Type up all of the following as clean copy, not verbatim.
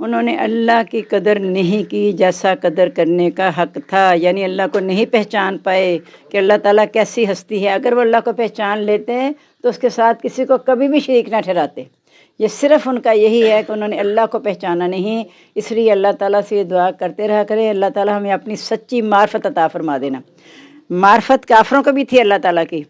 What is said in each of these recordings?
انہوں نے اللہ کی قدر نہیں کی جیسا قدر کرنے کا حق تھا، یعنی اللہ کو نہیں پہچان پائے کہ اللہ تعالیٰ کیسی ہستی ہے۔ اگر وہ اللہ کو پہچان لیتے تو اس کے ساتھ کسی کو کبھی بھی شریک نہ ٹھہراتے۔ یہ صرف ان کا یہی ہے کہ انہوں نے اللہ کو پہچانا نہیں، اس لیے اللہ تعالیٰ سے یہ دعا کرتے رہا کریں، اللہ تعالیٰ ہمیں اپنی سچی معرفت عطا فرما دینا۔ معرفت کافروں کو بھی تھی اللہ تعالیٰ کی،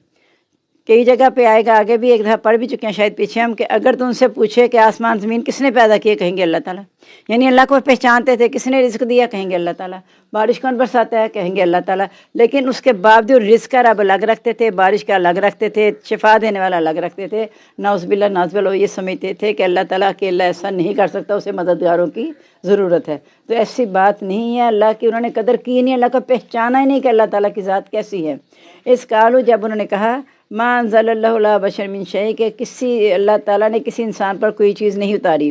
کئی جگہ پہ آئے گا، آگے بھی ایک دفعہ پڑھ بھی چکے ہیں شاید پیچھے ہم، کہ اگر تو ان سے پوچھے کہ آسمان زمین کس نے پیدا کیے، کہیں گے اللہ تعالیٰ۔ یعنی اللہ کو پہچانتے تھے، کس نے رزق دیا، کہیں گے اللہ تعالیٰ۔ بارش کون برساتا ہے، کہیں گے اللہ تعالیٰ۔ لیکن اس کے باوجود رزق کا رب الگ رکھتے تھے، بارش کا الگ رکھتے تھے، شفا دینے والا الگ رکھتے تھے۔ نعوذ باللہ یہ سمجھتے تھے کہ اللہ تعالیٰ اکیلا ایسا نہیں کر سکتا، اسے مددگاروں کی ضرورت ہے۔ تو ایسی بات نہیں ہے، اللہ کی انہوں نے قدر کی نہیں، اللہ کو پہچانا ہی نہیں کہ اللہ تعالیٰ کی ذات کیسی ہے۔ اس قالو جب انہوں نے کہا ما انزل اللہ علی بشر من شیء، کہ کسی اللہ تعالیٰ نے کسی انسان پر کوئی چیز نہیں اتاری۔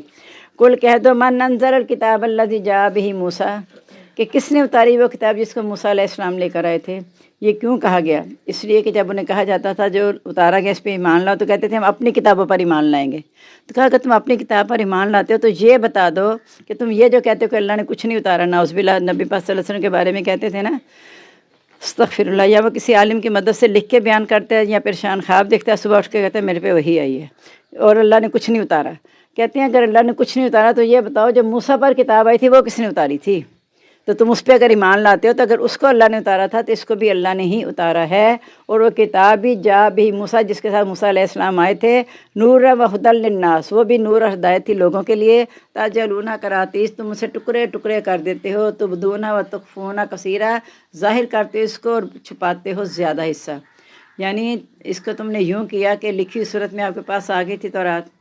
کل کہہ دو من انزل الکتاب الذی جاء بہ موسیٰ، کہ کس نے اتاری وہ کتاب جس کو موسیٰ علیہ السلام لے کر آئے تھے۔ یہ کیوں کہا گیا؟ اس لیے کہ جب انہیں کہا جاتا تھا جو اتارا گیا اس پہ ایمان لاؤ، تو کہتے تھے ہم اپنی کتابوں پر ایمان لائیں گے۔ تو کہا کہ تم اپنی کتاب پر ایمان لاتے ہو تو یہ بتا دو کہ تم یہ جو کہتے ہو کہ اللہ نے کچھ نہیں اتارا، نعوذ باللہ نبی پاک صلی اللہ علیہ وسلم کے بارے میں کہتے تھے نا استغفر اللہ، یا وہ کسی عالم کی مدد سے لکھ کے بیان کرتے ہیں، یا پریشان خواب دیکھتا ہے، صبح اٹھ کے کہتے ہیں میرے پہ وہی آئی ہے اور اللہ نے کچھ نہیں اتارا۔ کہتے ہیں اگر اللہ نے کچھ نہیں اتارا تو یہ بتاؤ جو موسیٰ پر کتاب آئی تھی وہ کس نے اتاری تھی؟ تو تم اس پہ اگر ایمان لاتے ہو تو اگر اس کو اللہ نے اتارا تھا تو اس کو بھی اللہ نے ہی اتارا ہے۔ اور وہ کتاب بھی جا بھی موسیٰ، جس کے ساتھ موسیٰ علیہ السلام آئے تھے، نور و ہدی للناس، وہ بھی نور اور ہدایت تھی لوگوں کے لیے۔ تاجلون کراتیس، تم اسے ٹکڑے ٹکڑے کر دیتے ہو، تبدون و تخفون کثیرا، ظاہر کرتے ہو اس کو اور چھپاتے ہو زیادہ حصہ۔ یعنی اس کو تم نے یوں کیا کہ لکھی صورت میں آپ کے پاس آ گئی تھی تورات،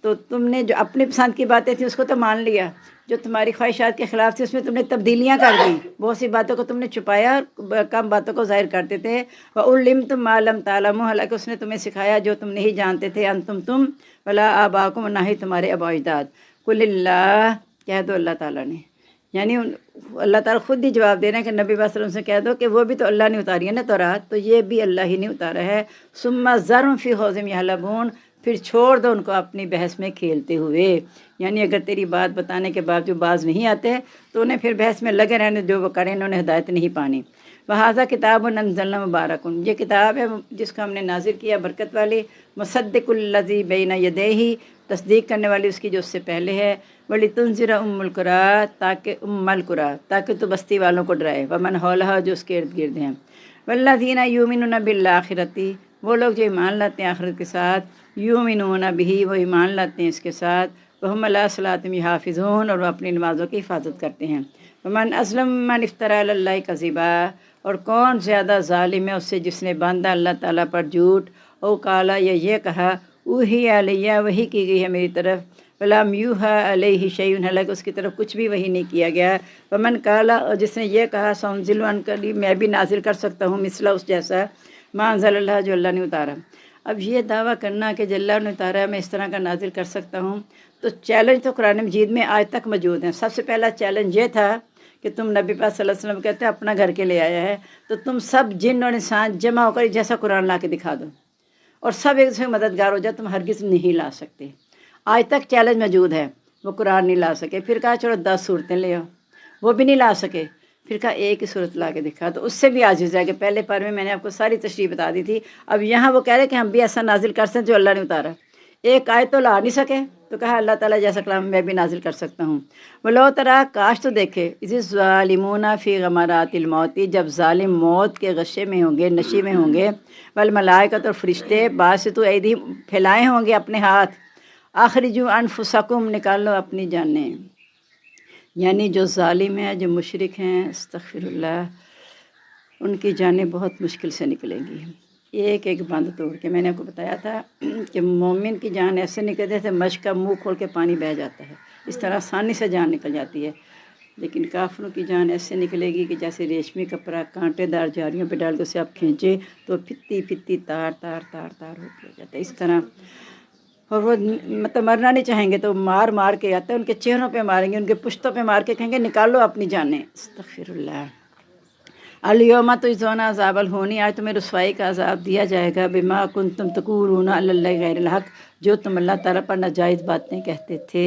تو تم نے جو اپنی پسند کی باتیں تھیں اس کو تو مان لیا، جو تمہاری خواہشات کے خلاف تھی اس میں تم نے تبدیلیاں کر دیں، بہت سی باتوں کو تم نے چھپایا اور کم باتوں کو ظاہر کرتے تھے۔ وَعُلِّمْتُم مَّا لَمْ تَعْلَمُوا، حالانکہ اس نے تمہیں سکھایا جو تم نہیں جانتے تھے، تم وَلَا آبَاؤُكُمْ، نہ ہی تمہارے آباء و اجداد۔ قُلِ اللَّهُ، کہہ دو اللہ تعالیٰ نے، یعنی اللہ تعالیٰ خود ہی جواب دے رہے ہیں کہ نبی صلی اللہ علیہ وسلم سے کہہ دو کہ وہ بھی تو اللہ نے اتاری ہے نا تورات، تو یہ بھی اللہ ہی نے اتارا ہے۔ ثُمَّ ذَرْهُمْ فِي خَوْضِهِمْ يَلْعَبُونَ، پھر چھوڑ دو ان کو اپنی بحث میں کھیلتے ہوئے۔ یعنی اگر تیری بات بتانے کے باوجود باز نہیں آتے تو انہیں پھر بحث میں لگے رہنے، جو وہ کریں، انہوں نے ہدایت نہیں پانی۔ وَهَٰذَا كِتَابٌ أَنزَلْنَاهُ مُبَارَكٌ، یہ کتاب ہے جس کو ہم نے نازل کیا برکت والی، مُصَدِّقُ الَّذِي بَيْنَ يَدَيْهِ، تصدیق کرنے والی اس کی جو اس سے پہلے ہے، وَلِتُنذِرَ أُمَّ الْقُرَىٰ، تاکہ تاکہ تو بستی والوں کو ڈرائے، وَمَنْ حَوْلَهَا، جو اس کے ارد گرد ہیں، وَالَّذِينَ يُؤْمِنُونَ بِالْآخِرَةِ، وہ لوگ جو ایمان لاتے ہیں آخرت کے ساتھ، یؤمنون بہ، وہ ایمان لاتے ہیں اس کے ساتھ، وہم علی صلاتہم یحافظون، اور وہ اپنی نمازوں کی حفاظت کرتے ہیں۔ ومن ازلم ممن افتری علی اللہ کذبا، اور کون زیادہ ظالم ہے اس سے جس نے باندھا اللہ تعالیٰ پر جھوٹ، او کالا، یا یہ کہا، اوحی علیہ، وحی کی گئی ہے میری طرف، ولم یوحی علیہ شیء، حالانکہ اس کی طرف کچھ بھی وحی نہیں کیا گیا۔ ومن کالا، اور جس نے یہ کہا، سأنزل عنقریب، میں بھی نازل کر سکتا ہوں مثلا اس جیسا، ما انزل اللہ، جو اللہ نے اتارا۔ اب یہ دعویٰ کرنا کہ جو اللہ نے اتارا ہے میں اس طرح کا نازل کر سکتا ہوں، تو چیلنج تو قرآن مجید میں آج تک موجود ہیں۔ سب سے پہلا چیلنج یہ تھا کہ تم نبی پاک صلی اللہ علیہ وسلم کہتے ہیں اپنا گھر کے لے آیا ہے، تو تم سب جن اور انسان جمع ہو کر جیسا قرآن لا کے دکھا دو اور سب ایک دوسرے مددگار ہو جائے، تم ہرگز نہیں لا سکتے۔ آج تک چیلنج موجود ہے، وہ قرآن نہیں لا سکے۔ پھر کہا چلو 10 صورتیں لے آؤ، وہ بھی نہیں لا سکے۔ پھر کہا ایک ہی صورت لا کے دکھا، تو اس سے بھی عاجز ہے کہ پہلے پارے میں نے آپ کو ساری تشریح بتا دی تھی۔ اب یہاں وہ کہہ رہے کہ ہم بھی ایسا نازل کر سکتے جو اللہ نے اتارا۔ ایک آیت تو لا نہیں سکے، تو کہا اللہ تعالیٰ جیسا کلام میں بھی نازل کر سکتا ہوں۔ وَلَوْ تَرَىٰ، کاش تو دیکھے، اِذِ الظَّالِمُونَ فِي غَمَرَاتِ الْمَوْتِ، جب ظالم موت کے غشے میں ہوں گے، نشے میں ہوں گے، وَالْمَلَائِکَةُ، اور فرشتے، باسطوا ایدیہم، پھیلائے ہوں گے اپنے ہاتھ، اخرجوا انفسکم، نکالو اپنی جانیں۔ یعنی جو ظالم ہیں، جو مشرک ہیں، استغفر اللہ، ان کی جانیں بہت مشکل سے نکلیں گی، ایک ایک بند توڑ کے۔ میں نے آپ کو بتایا تھا کہ مومن کی جان ایسے نکلتی ہے جیسے مشق کا منہ کھول کے پانی بہہ جاتا ہے، اس طرح آسانی سے جان نکل جاتی ہے۔ لیکن کافروں کی جان ایسے نکلے گی کہ جیسے ریشمی کپڑا کانٹے دار جاریوں پہ ڈال کے اسے آپ کھینچے تو پھتی پھتی تار تار تار تار ہو جاتا ہے، اس طرح۔ اور وہ مطلب مرنا نہیں چاہیں گے تو مار مار کے آتا ہے، ان کے چہروں پہ ماریں گے، ان کے پشتوں پہ مار کے کہیں گے نکالو اپنی جانیں۔ استغفر اللہ۔ الیوم تجزون عذاب الہون، آج تمہیں رسوائی کا عذاب دیا جائے گا، بما کنتم تقولون علی اللہ غیر الحق، جو تم اللہ تعالیٰ پر ناجائز باتیں کہتے تھے۔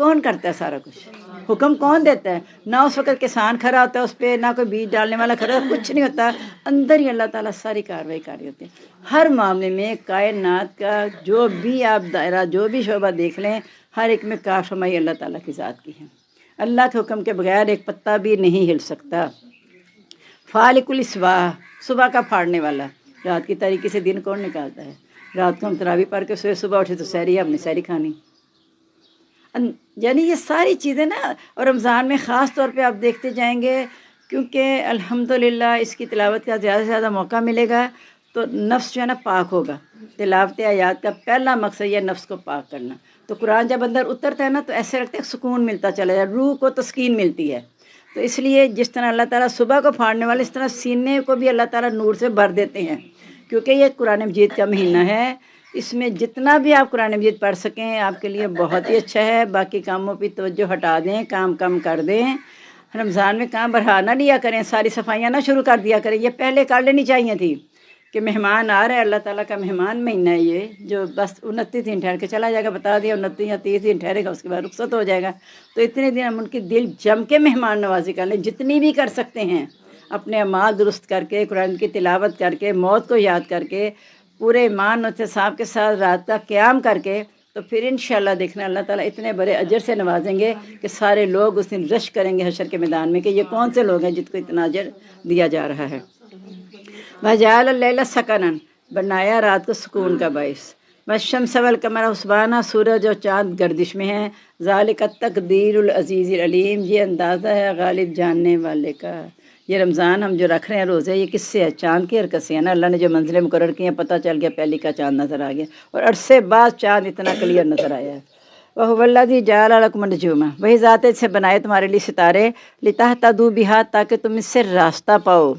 کون کرتا ہے سارا کچھ؟ حکم کون دیتا ہے؟ نہ اس وقت کسان کھڑا ہوتا ہے اس پہ، نہ کوئی بیج ڈالنے والا کھڑا ہوتا ہے، کچھ نہیں ہوتا، اندر ہی اللہ تعالیٰ ساری کارروائی کر رہے ہوتے ہیں۔ ہر معاملے میں کائنات کا جو بھی آپ دائرہ، جو بھی شعبہ دیکھ لیں، ہر ایک میں کار فرمائی اللہ تعالیٰ کی ذات کی ہے۔ اللہ کے حکم کے بغیر ایک پتا بھی نہیں ہل سکتا۔ فالق الاسباح، صبح کا پھاڑنے والا، رات کی تاریکی سے دن کون نکالتا ہے؟ رات کو ہم تراویح پڑھ کے صبح اٹھے تو سحری ہے، ہم نے سحری کھانی۔ یعنی یہ ساری چیزیں نا، اور رمضان میں خاص طور پہ آپ دیکھتے جائیں گے، کیونکہ الحمدللہ اس کی تلاوت کا زیادہ سے زیادہ موقع ملے گا تو نفس جو ہے نا پاک ہوگا۔ تلاوت آیات کا پہلا مقصد یہ نفس کو پاک کرنا۔ تو قرآن جب اندر اترتا ہے نا تو ایسے لگتا ہے سکون ملتا چلا جائے، روح کو تسکین ملتی ہے۔ تو اس لیے جس طرح اللہ تعالیٰ صبح کو پھاڑنے والے، اس طرح سینے کو بھی اللہ تعالیٰ نور سے بھر دیتے ہیں، کیونکہ یہ قرآن مجید کا مہینہ ہے۔ اس میں جتنا بھی آپ قرآن مجید پڑھ سکیں آپ کے لیے بہت ہی اچھا ہے۔ باقی کاموں پہ توجہ ہٹا دیں، کام کم کر دیں۔ رمضان میں کام بڑھا نہ لیا کریں، ساری صفائیاں نہ شروع کر دیا کریں، یہ پہلے کر لینی چاہیے تھی کہ مہمان آ رہا ہے، اللہ تعالیٰ کا مہمان مہینہ ہے یہ، جو بس 29 دن ٹھہر کے چلا جائے گا، بتا دیا 29 یا 30 دن ٹھہرے گا، اس کے بعد رخصت ہو جائے گا۔ تو اتنے دن ہم ان کی دل جم کے مہمان نوازی کر لیں، جتنی بھی کر سکتے ہیں، اپنے اعمال درست کر کے، قرآن کی تلاوت کر کے، موت کو یاد کر کے، پورے ایمان و احتساب کے ساتھ رات کا قیام کر کے، تو پھر انشاءاللہ دیکھنا اللہ تعالیٰ اتنے بڑے اجر سے نوازیں گے کہ سارے لوگ اس دن رش کریں گے حشر کے میدان میں کہ یہ کون سے لوگ ہیں جس کو اتنا اجر دیا جا رہا ہے۔ وَجَعَلَ اللَّيْلَ سَكَنًا، بنایا رات کو سکون کا باعث۔ وَالشَّمْسَ وَالْقَمَرَ حُسْبَانًا، سورج اور چاند گردش میں ہیں۔ ذَلِكَ التَّقْدِيرُ الْعَزِيزِ الْعَلِيمِ، یہ اندازہ ہے غالب جاننے والے کا۔ یہ رمضان ہم جو رکھ رہے ہیں روزے، یہ کس سے ہے؟ چاند کی حرکت سے ہے نا۔ اللہ نے جو منزلیں مقرر کی ہیں، پتہ چل گیا پہلی کا چاند نظر آ گیا، اور عرصے بعد چاند اتنا کلیئر نظر آیا ہے۔ وَهُوَ الَّذِي جَعَلَ لَكُمُ النُّجُومَ، وہی ذات ہے جس سے بنائے تمہارے لیے ستارے، لِتَهْتَدُوا بِهَا، تاکہ تم اس سے راستہ پاؤ۔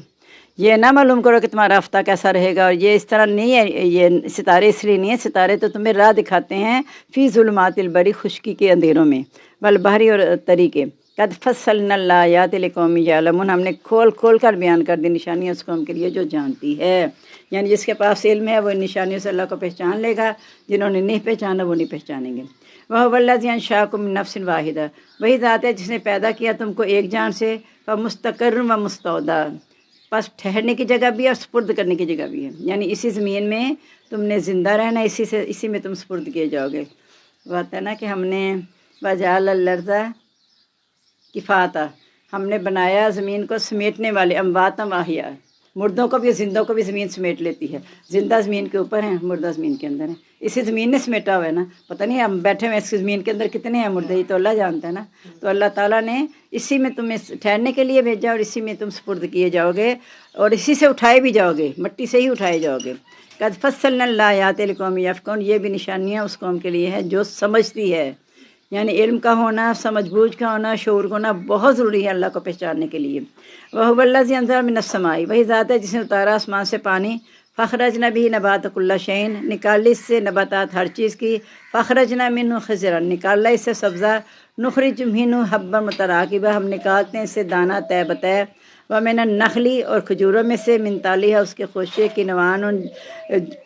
یہ نہ معلوم کرو کہ تمہارا ہفتہ کیسا رہے گا، اور یہ اس طرح نہیں ہے، یہ ستارے اس لیے نہیں ہیں، ستارے تو تمہیں راہ دکھاتے ہیں، فی ظلمات البر، خشکی کے اندھیروں میں، والبحر، اور طریقے، قد فصلنا الآیات لقوم یعلمون، ہم نے کھول کھول کر بیان کر دی نشانیاں اس قوم کے لیے جو جانتی ہے۔ یعنی جس کے پاس علم ہے وہ ان نشانیوں سے اللہ کو پہچان لے گا، جنہوں نے نہیں پہچانا وہ نہیں پہچانیں گے۔ وَهُوَ الَّذِي أَنشَأَكُم مِّن نَّفْسٍ وَاحِدَةٍ، وہی ذات ہے جس نے پیدا کیا تم کو ایک جان سے، فَمُسْتَقَرٌّ وَمُسْتَوْدَىٰ، پس ٹھہرنے کی جگہ بھی ہے اور سپرد کرنے کی جگہ بھی ہے۔ یعنی اسی زمین میں تم نے زندہ رہنا، اسی میں تم سپرد کیے جاؤ گے۔ بات ہے نا کہ ہم نے وَجَعَلَ الْأَرْضَ کفاتا، ہم نے بنایا زمین کو سمیٹنے والے، امواتا واحیا، مردوں کو بھی زندوں کو بھی زمین سمیٹ لیتی ہے۔ زندہ زمین کے اوپر ہیں، مردہ زمین کے اندر ہیں، اسی زمین نے سمیٹا ہوا ہے نا۔ پتہ نہیں ہم بیٹھے ہوئے اس زمین کے اندر کتنے ہیں مردے، یہ تو اللہ جانتا ہے نا۔ تو اللہ تعالیٰ نے اسی میں تمہیں ٹھہرنے کے لیے بھیجا، اور اسی میں تم سپرد کیے جاؤ گے، اور اسی سے اٹھائے بھی جاؤ گے، مٹی سے ہی اٹھائے جاؤ گے۔ قد فصلنا الآیات لقوم یفقہون، یہ بھی نشانیاں اس قوم کے لیے ہے جو سمجھتی ہے۔ یعنی علم کا ہونا، سمجھ بوجھ کا ہونا، شعور کا ہونا بہت ضروری ہے اللہ کو پہچاننے کے لیے۔ وَهُوَ الَّذِي أَنزَلَ مِنَ السَّمَاءِ، وہی ذات ہے جس نے اتارا آسمان سے پانی، فَأَخْرَجْنَا بِهِ نَبَاتَ كُلِّ شَيْءٍ، نکال اس سے نباتات ہر چیز کی، فَأَخْرَجْنَا مِنْهُ خِضْرًا، نکالا اس سے سبزہ، نُخْرِجُ مِنْهُ حَبًّا مُتَرَاكِبًا، ہم نکالتے ہیں اس سے دانہ طے بطے، وَمِنَ النَّخْلِ، اور کھجوروں میں سے، مِنْ طَلْعِهَا، اس کے خوشے کی، نوان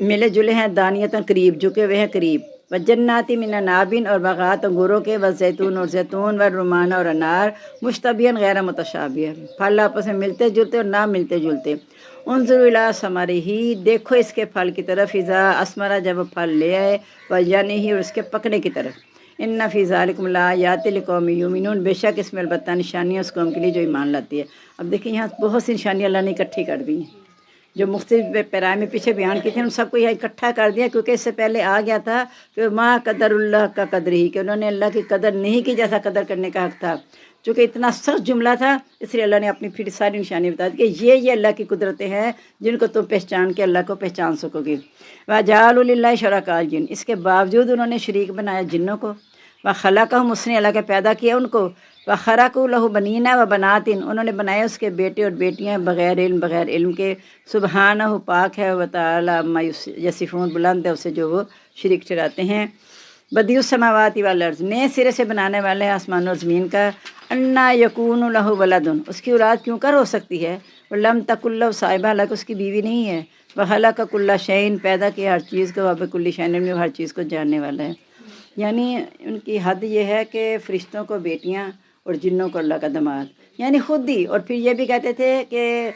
ملے جلے ہیں، دانیتاً قریب، جھکے ہوئے ہیں قریب، وجنات من عناب، اور باغات انگوروں کے، وزیتون، اور زیتون، والرمان، اور انار، مشتبیہاً غیر متشابہ، پھل آپس میں ملتے جلتے اور نہ ملتے جلتے۔ انظروا الی ثمرہ، دیکھو اس کے پھل کی طرف، اذا اثمر، جب وہ پھل لے آئے، وجنہ، اور اس کے پکنے کی طرف۔ ان فی ذلکم لآیات لقوم یؤمنون، بے شک اس میں البتہ نشانیاں اس قوم کے لیے جو ایمان لاتی ہے۔ اب دیکھیں یہاں بہت سی نشانیاں اللہ نے اکٹھی کر دی ہیں، جو مختلف پیرائے میں پیچھے بیان کی تھیں، ان سب کو یہ اکٹھا کر دیا، کیونکہ اس سے پہلے آ گیا تھا کہ ما قدر اللہ کا قدر ہی، کہ انہوں نے اللہ کی قدر نہیں کی جیسا قدر کرنے کا حق تھا۔ چونکہ اتنا سخت جملہ تھا، اس لیے اللہ نے اپنی پھر ساری نشانی بتا دی کہ یہ اللہ کی قدرتیں ہیں جن کو تم پہچان کے اللہ کو پہچان سکو گے۔ وَجَعَلُوا لِلَّهِ شُرَكَاءَ الْجِنَّ، اس کے باوجود انہوں نے شریک بنایا جنوں کو، وَخَلَقَهُمْ، اس نے اللہ کے پیدا کیا ان کو، وَخَرَقُوا لَهُ بَنِينَ وَبَنَاتٍ، انہوں نے بنائے اس کے بیٹے اور بیٹیاں بغیر علم کے، سبحانہ، پاک ہے، وتعالی عما یصفون، بلند ہے اسے جو وہ شریک ٹھہراتے ہیں۔ بدیع السماوات والارض، نئے سرے سے بنانے والے ہیں آسمان اور زمین کا، انا یکون لہ ولد، اس کی اولاد کیوں کر ہو سکتی ہے، ولم تکن لہ صاحبہ، حالانکہ اس کی بیوی نہیں ہے، وخلق کل شیء، پیدا کیا ہر چیز کو، وبکل شیء علیم، ہر چیز کو جاننے والا ہے۔ یعنی ان کی حد یہ ہے کہ فرشتوں کو بیٹیاں اور جنوں کو اللہ کا داماد، یعنی خود ہی۔ اور پھر یہ بھی کہتے تھے کہ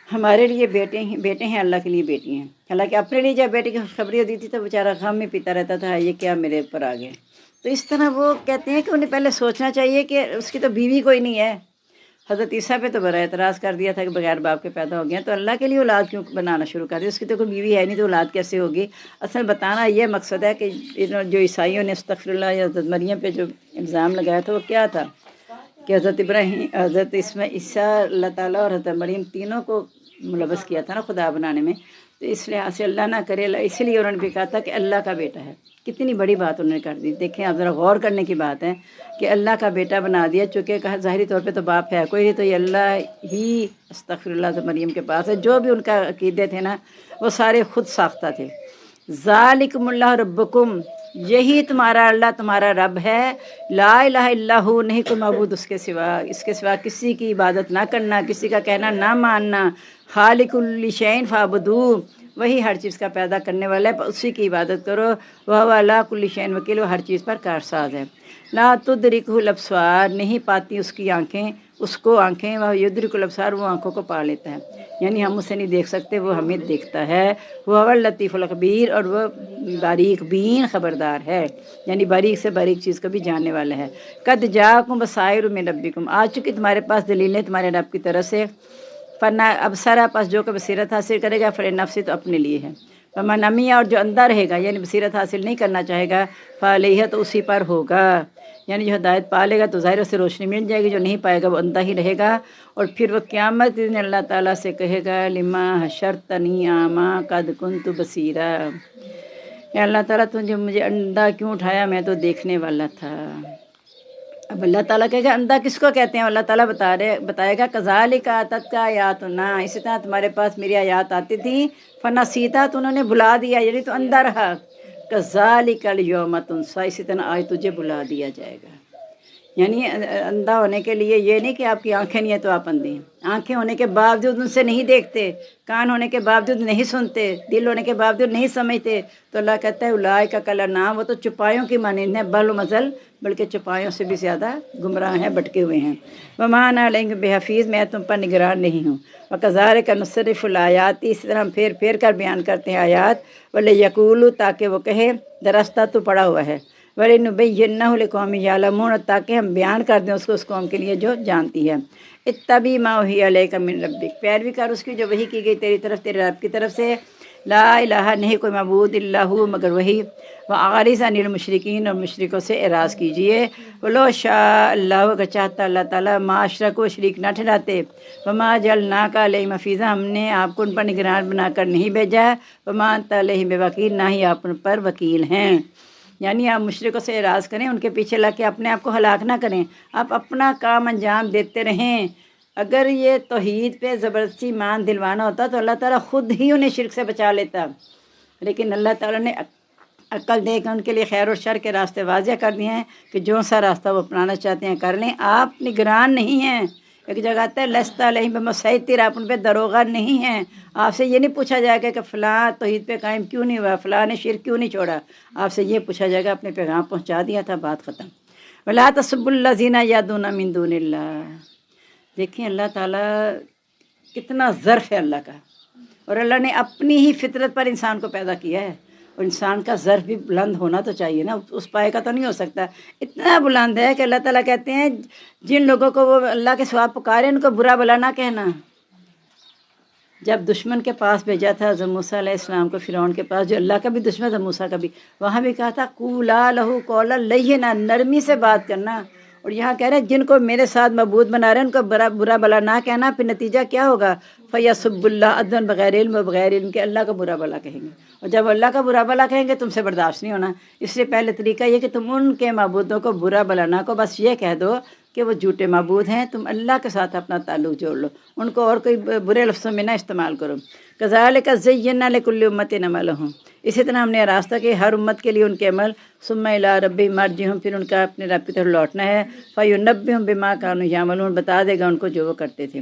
ہمارے لیے بیٹے ہیں، اللہ کے لیے بیٹی ہیں۔ حالانکہ اپنے لیے جب بیٹے کی خوشخبری ہوتی تھی تو بیچارہ غم میں پیتا رہتا تھا، یہ کیا میرے اوپر آ گئے۔ تو اس طرح وہ کہتے ہیں کہ انہیں پہلے سوچنا چاہیے کہ اس کی تو بیوی کوئی نہیں ہے۔ حضرت عیسیٰ پہ تو بڑا اعتراض کر دیا تھا کہ بغیر باپ کے پیدا ہو گیا، تو اللہ کے لیے اولاد کیوں بنانا شروع کر دی؟ اس کی تو کوئی بیوی ہے نہیں، تو اولاد کیسے ہوگی؟ اصل بتانا یہ مقصد ہے کہ جو عیسائیوں نے استغفر اللہ یا حضرت مریم پہ جو الزام لگایا تھا وہ کیا تھا کہ حضرت ابراہیم، حضرت عیسیٰ، اللہ تعالیٰ اور حضرت مریم تینوں کو ملوث کیا تھا نا خدا بنانے میں۔ تو اس لحاظ سے اللہ نہ کرے، اس لیے انہوں نے بھی کہا تھا کہ اللہ کا بیٹا ہے۔ کتنی بڑی بات انہوں نے کر دی۔ دیکھیں آپ ذرا غور کرنے کی بات ہے کہ اللہ کا بیٹا بنا دیا، چونکہ کہا ظاہری طور پہ تو باپ ہے کوئی نہیں، تو یہ اللہ ہی استغفر اللہ سے مریم کے پاس ہے۔ جو بھی ان کا عقیدے تھے نا وہ سارے خود ساختہ تھے۔ ذالکم اللہ ربکم، یہی تمہارا اللہ تمہارا رب ہے، لا الہ الا ہو، نہیں کوئی معبود اس کے سوا، اس کے سوا کسی کی عبادت نہ کرنا، کسی کا کہنا نہ ماننا۔ خالق کل شیء فاعبدوہ، وہی ہر چیز کا پیدا کرنے والا ہے، اسی کی عبادت کرو۔ وہو علی کل شیء وکیل، وہ ہر چیز پر کارساز ہے۔ لا تدرکہ الابصار، نہیں پاتی اس کی آنکھیں، اس کو آنکھیں، وہ یدرک الابصار، وہ آنکھوں کو پا لیتا ہے، یعنی ہم اسے نہیں دیکھ سکتے، وہ ہمیں دیکھتا ہے۔ وہ اللطیف الخبیر، اور وہ باریک بین خبردار ہے، یعنی باریک سے باریک چیز کو بھی جاننے والا ہے۔ قد جاءکم بصائر من ربکم، آ چکی تمہارے پاس دلیلیں تمہارے رب کی طرف سے۔ فرنا ابصرہ، پس جو کہ بصیرت حاصل کرے گا، فلنفسہ، تو اپنے لیے ہے۔ فمن عمی، اور جو اندھا رہے گا یعنی بصیرت حاصل نہیں کرنا چاہے گا، فعلیہ، تو اسی پر ہوگا، یعنی جو ہدایت پا لے گا تو ظاہر سے روشنی مل جائے گی، جو نہیں پائے گا وہ اندھا ہی رہے گا۔ اور پھر وہ قیامت کے دن اللہ تعالیٰ سے کہے گا لما حشرتنی اعمیٰ قد کنت بصیرا، اے اللہ تعالیٰ تجھے مجھے اندھا کیوں اٹھایا، میں تو دیکھنے والا تھا۔ اب اللہ تعالیٰ کہے گا اندھا کس کو کہتے ہیں؟ اللہ تعالیٰ بتائے گا کذالک اتتک آیاتنا، اسی طرح تمہارے پاس میری آیات آتی تھیں، فنسیتھا، تو انہوں نے بھلا دیا، یعنی تو اندھا رہا۔ کذالک الیوم تنسی، اسی طرح آج تجھے بھلا دیا جائے گا۔ یعنی اندھا ہونے کے لیے یہ نہیں کہ آپ کی آنکھیں نہیں ہیں تو آپ اندھے ہیں، آنکھیں ہونے کے باوجود ان سے نہیں دیکھتے، کان ہونے کے باوجود نہیں سنتے، دل ہونے کے باوجود نہیں سمجھتے، تو اللہ کہتا ہے اولئک کالانعام، وہ تو چپایوں کی مانند ہیں، بل مزل، بلکہ چپایوں سے بھی زیادہ گمراہ ہیں، بھٹکے ہوئے ہیں۔ وما انا علیکم بحفیظ، میں تم پر نگران نہیں ہوں۔ وکذالک نصرف الآیات، اسی طرح ہم پھیر پھیر کر بیان کرتے ہیں آیات، ولیقولوا، تاکہ وہ کہے درستہ تو پڑا ہوا ہے، وَلِنُبَيِّنَّهُ لِقَوْمٍ يَعْلَمُونَ، تاکہ ہم بیان کر دیں اس کو اس قوم کے لیے جو جانتی ہے۔ اتَّبِعْ مَا أُوحِیَ إِلَيْکَ مِن رَبِّک، پیروی کر اس کی جو وحی کی گئی تیری طرف، تیرے رب کی طرف سے۔ لا الہ، نہیں کوئی معبود، الا ہو، مگر وہی۔ وَأَعْرِضْ عَنِ الْمُشْرِکِینَ، اور مشرکوں سے اعراض کیجیے۔ وَلَوْ شَاءَ اللَّهُ، اگر چاہتا اللہ تعالیٰ، مَا أَشْرَکُوا، شریک نہ ٹھہراتے۔ وَمَا جَعَلْنَاكَ عَلَیْہِمْ حَفِیظًا، ہم نے آپ کو ان پر نگران بنا کر نہیں بھیجا۔ وَمَا أَنتَ عَلَیْہِم بِوَکیل، نہ ہی آپ ان پر وکیل ہیں۔ یعنی آپ مشرکوں سے اعراض کریں، ان کے پیچھے لگ کے اپنے آپ کو ہلاک نہ کریں، آپ اپنا کام انجام دیتے رہیں۔ اگر یہ توحید پہ زبردستی ایمان دلوانا ہوتا تو اللہ تعالیٰ خود ہی انہیں شرک سے بچا لیتا، لیکن اللہ تعالیٰ نے عقل دے کے ان کے لیے خیر اور شر کے راستے واضح کر دیے ہیں کہ جو سا راستہ وہ اپنانا چاہتے ہیں کر لیں، آپ نگران نہیں ہیں۔ ایک جگہ آتا ہے لست علیہم بمسیطر، آپ ان پہ داروغہ نہیں ہیں، آپ سے یہ نہیں پوچھا جائے گا کہ فلاں توحید پہ قائم کیوں نہیں ہوا، فلاں نے شرک کیوں نہیں چھوڑا، آپ سے یہ پوچھا جائے گا اپنے پیغام پہنچا دیا تھا، بات ختم۔ وَلَا تَسُبُّوا الَّذِينَ يَدْعُونَ مِن دُونِ اللَّهِ، دیکھیں اللہ تعالیٰ کتنا ظرف ہے اللہ کا، اور اللہ نے اپنی ہی فطرت پر انسان کو پیدا کیا ہے، اور انسان کا ظرف بھی بلند ہونا تو چاہیے نا، اس پائے کا تو نہیں ہو سکتا، اتنا بلند ہے کہ اللہ تعالیٰ کہتے ہیں جن لوگوں کو وہ اللہ کے سوا پکارے ان کو برا بلا نہ کہنا۔ جب دشمن کے پاس بھیجا تھا حضرت موسیٰ علیہ السلام کو، فرعون کے پاس جو اللہ کا بھی دشمن تھا، موسیٰ کا بھی، وہاں بھی کہا تھا قولا لہ قولا لینا، نرمی سے بات کرنا، اور یہاں کہہ رہے ہیں جن کو میرے ساتھ معبود بنا رہے ہیں ان کو برا بلا نہ کہنا، پھر نتیجہ کیا ہوگا؟ فَيَسُبُّ اللَّهَ عَدْوًا بغیر علم، و بغیر علم کے اللہ کا برا بلا کہیں گے، اور جب اللہ کا برا بلا کہیں گے تم سے برداشت نہیں ہونا، اس لیے پہلے طریقہ یہ کہ تم ان کے معبودوں کو برا بلا نہ کو، بس یہ کہہ دو کہ وہ جھوٹے معبود ہیں، تم اللہ کے ساتھ اپنا تعلق جوڑ لو، ان کو اور کوئی برے لفظوں میں نہ استعمال کرو۔ کذالک زینا لکل امۃ عملہم، اسی طرح ہم نے راستہ کہ ہر امت کے لیے ان کے عمل، ثم الی ربہم مرجعہم، پھر ان کا اپنے رب کی طرف لوٹنا ہے، فینبئہم بما کانوا یعملون، بتا دے گا ان کو جو وہ کرتے تھے۔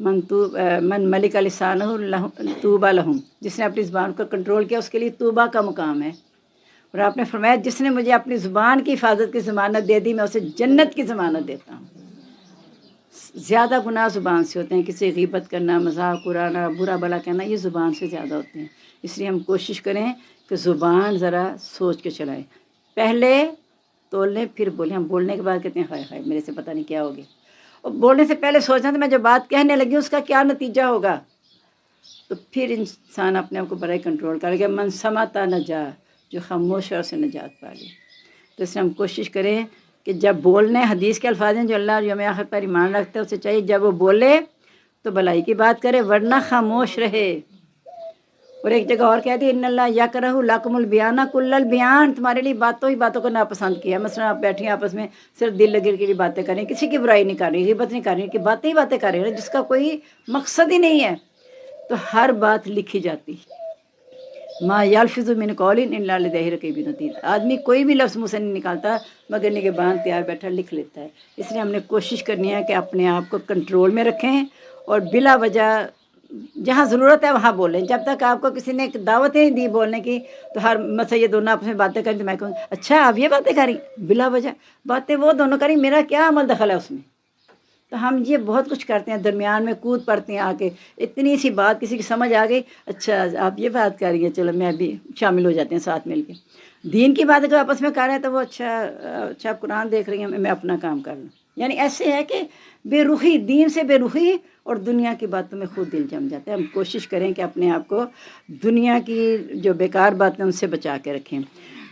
من ملک لسانہ طوبی لہم، جس نے اپنی زبان کو کنٹرول کیا اس کے لیے طوبیٰ کا مقام ہے۔ اور آپ نے فرمایا جس نے مجھے اپنی زبان کی حفاظت کی ضمانت دے دی میں اسے جنت کی ضمانت دیتا ہوں۔ زیادہ گناہ زبان سے ہوتے ہیں، کسی غیبت کرنا، مذاق اڑانا، برا بھلا کہنا، یہ زبان سے زیادہ ہوتے ہیں۔ اس لیے ہم کوشش کریں کہ زبان ذرا سوچ کے چلائیں، پہلے تول لیں پھر بولیں۔ ہم بولنے کے بعد کہتے ہیں ہائے ہائے میرے سے پتہ نہیں کیا ہو گیا، اور بولنے سے پہلے سوچنا تو میں جو بات کہنے لگی اس کا کیا نتیجہ ہوگا، تو پھر انسان اپنے آپ کو بڑا ہی کنٹرول کرے گا۔ من سمعت نجا، جو خاموش ہے اسے نجات پا لی۔ تو اس لیے ہم کوشش کریں کہ جب بولنے، حدیث کے الفاظ ہیں جو اللہ اور یوم آخر پر ایمان رکھتے ہیں اسے چاہیے جب وہ بولے تو بھلائی کی بات کرے، ورنہ خاموش رہے۔ اور ایک جگہ اور کہہ دی ان اللہ یکرہ لکم البیان کل البیان، تمہارے لیے باتوں ہی باتوں کو ناپسند کیا۔ مثلا آپ بیٹھی ہیں آپس میں صرف دل لگی کے لیے باتیں کر رہی ہیں، کسی کی برائی نہیں کر رہی، غیبت نہیں کر رہی، کہ باتیں ہی باتیں کر رہی ہیں جس کا کوئی مقصد ہی نہیں ہے، تو ہر بات لکھی جاتی۔ ما یلفظ من قول الا لدیہ رقیب عتید، آدمی کوئی بھی لفظ منہ سے نہیں نکالتا مگر نگہبان تیار بیٹھا لکھ لیتا ہے۔ اس لیے ہم نے کوشش کرنی ہے کہ اپنے آپ کو کنٹرول میں رکھیں اور بلا وجہ جہاں ضرورت ہے وہاں بولیں۔ جب تک آپ کو کسی نے دعوت نہیں دی بولنے کی تو ہر مثلا یہ دونوں آپس میں باتیں کریں تو میں کہوں اچھا آپ یہ باتیں کریں، بلا وجہ باتیں وہ دونوں کریں، میرا کیا عمل دخل ہے اس میں؟ تو ہم یہ بہت کچھ کرتے ہیں، درمیان میں کود پڑتے ہیں آ کے، اتنی سی بات کسی کی سمجھ آ گئی، اچھا آپ یہ بات کر رہی ہیں چلو میں بھی شامل ہو جاتے ہیں ساتھ مل کے۔ دین کی باتیں جو آپس میں کر رہے ہیں تو وہ اچھا آپ قرآن دیکھ رہی ہیں میں اپنا کام کر لوں۔ یعنی ایسے ہے کہ بے رخی، دین سے بے رخی اور دنیا کی باتوں میں خود دل جم جاتا ہے۔ ہم کوشش کریں کہ اپنے آپ کو دنیا کی جو بیکار باتیں ان سے بچا کے رکھیں۔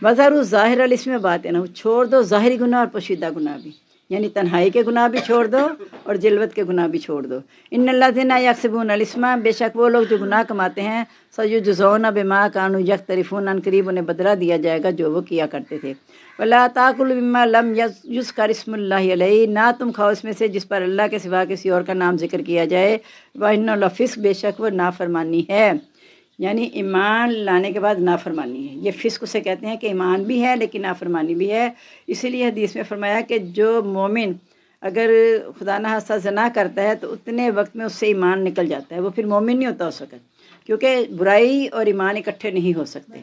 وَذَرُوا ظَاهِرَ الْإِثْمِ وَبَاطِنَهُ، چھوڑ دو ظاہری گناہ اور پوشیدہ گناہ بھی، یعنی تنہائی کے گناہ بھی چھوڑ دو اور جلوت کے گناہ بھی چھوڑ دو۔ ان الذین یکسبون الاثم، بے شک وہ لوگ جو گناہ کماتے ہیں، سیجزون بما کانوا یقترفون، ان قریب انہیں بدلہ دیا جائے گا جو وہ کیا کرتے تھے۔ ولا تاکلوا مما لم یذکر اسم اللہ علیہ، نہ تم کھاؤ اس میں سے جس پر اللہ کے سوا کسی اور کا نام ذکر کیا جائے۔ وَإِنَّهُ لَفِسْقٌ، بے شک وہ نافرمانی ہے، یعنی ایمان لانے کے بعد نافرمانی ہے۔ یہ فسق اسے کہتے ہیں کہ ایمان بھی ہے لیکن نافرمانی بھی ہے۔ اسی لیے حدیث میں فرمایا کہ جو مومن اگر خدا نخواستہ زنا کرتا ہے تو اتنے وقت میں اس سے ایمان نکل جاتا ہے، وہ پھر مومن نہیں ہوتا اس وقت، کیونکہ برائی اور ایمان اکٹھے نہیں ہو سکتے۔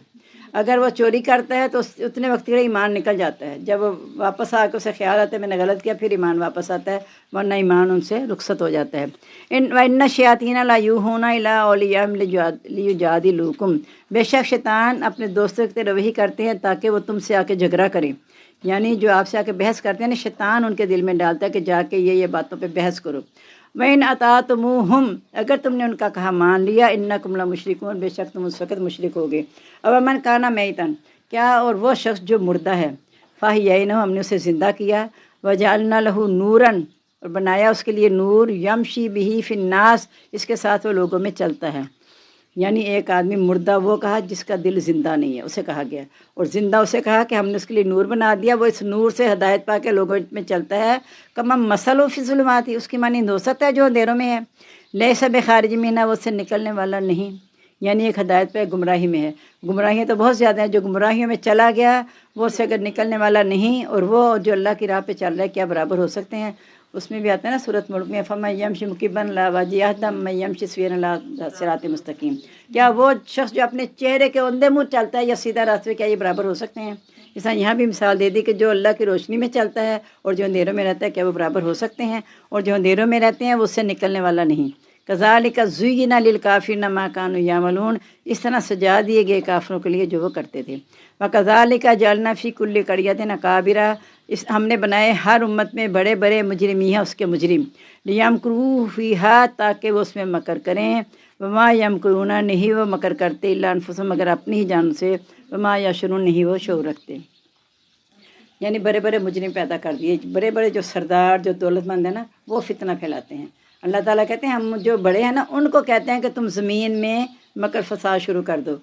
اگر وہ چوری کرتا ہے تو اتنے وقت کے لیے ایمان نکل جاتا ہے، جب وہ واپس آ کے اسے خیال آتا ہے میں نے غلط کیا، پھر ایمان واپس آتا ہے، ورنہ ایمان ان سے رخصت ہو جاتا ہے۔ وَإِنَّ الشَّيَاطِينَ لَيُوحُونَ إِلَىٰ أَوْلِيَائِهِمْ لِيُجَادِلُوكُمْ، بے شک شیطان اپنے دوستوں کی طرف وحی کرتے ہیں تاکہ وہ تم سے آ کے جھگڑا کریں، یعنی جو آپ سے آ کے بحث کرتے ہیں نا، شیطان ان کے دل میں ڈالتا ہے کہ جا کے یہ باتوں پہ بحث کرو۔ وَإِنْ أَطَعْتُمُوهُمْ، اگر تم نے ان کا کہا مان لیا، إِنَّكُمْ لَمُشْرِكُونَ، بے شک تم اس وقت مشرک ہوگے۔ أَوَمَنْ كَانَ مَيْتًا، کیا اور وہ شخص جو مردہ ہے، فَأَحْيَيْنَاهُ، ہم نے اسے زندہ کیا، وَجَعَلْنَا لَهُ نُورًا، اور بنایا اس کے لیے نور، یمشی بہ فی الناس، اس کے ساتھ وہ لوگوں میں چلتا ہے۔ یعنی ایک آدمی مردہ وہ کہا جس کا دل زندہ نہیں ہے، اسے کہا گیا، اور زندہ اسے کہا کہ ہم نے اس کے لیے نور بنا دیا، وہ اس نور سے ہدایت پا کے لوگوں میں چلتا ہے۔ کما مثل فی الظلمات، اس کی معنی ہو سکتا ہے جو اندھیروں میں ہے، لیس بخارج منہا، وہ اس سے نکلنے والا نہیں، یعنی ایک ہدایت پہ گمراہی میں ہے۔ گمراہیاں تو بہت زیادہ ہیں، جو گمراہیوں میں چلا گیا وہ اس سے اگر نکلنے والا نہیں، اور وہ جو اللہ کی راہ پہ چل رہا ہے کیا برابر ہو سکتے ہیں؟ اس میں بھی آتا ہے نا سورۃ ملک میں، فَمَن یَمْشِ مُکِبًّا عَلَىٰ وَجْهِهِ أَهْدَىٰ مَن یَمْشِ سَوِيًّا عَلَىٰ صِرَاطٍ مُسْتَقِيمٍ، کیا وہ شخص جو اپنے چہرے کے اوندے منہ چلتا ہے یا سیدھا راستے، کیا یہ برابر ہو سکتے ہیں؟ اس طرح یہاں بھی مثال دے دی کہ جو اللہ کی روشنی میں چلتا ہے اور جو اندھیروں میں رہتا ہے کیا وہ برابر ہو سکتے ہیں؟ اور جو اندھیروں میں رہتے ہیں وہ اس سے نکلنے والا نہیں۔ کذالک زُیِّنَ لِلْکَافِرِینَ مَا کَانُوا یَعْمَلُونَ، اس طرح سجا دیے گئے کافروں کے لیے جو وہ کرتے تھے۔ وَکَذَالِکَ جَعَلْنَا فِی کُلِّ قَرْیَةٍ أَکَابِرَ، اس ہم نے بنائے ہر امت میں بڑے بڑے مجرمین اس کے مجرم، لیمکروا فیہا، تاکہ وہ اس میں مکر کریں، وما یمکرون، نہیں وہ مکر کرتے، الا انفسہم، مگر اپنی ہی جان سے، وما یشعرون، نہیں وہ شعور رکھتے۔ یعنی بڑے بڑے مجرم پیدا کر دیے، بڑے بڑے جو سردار جو دولت مند ہیں نا وہ فتنہ پھیلاتے ہیں۔ اللہ تعالیٰ کہتے ہیں ہم جو بڑے ہیں نا ان کو کہتے ہیں کہ تم زمین میں مکر فساد شروع کر دو،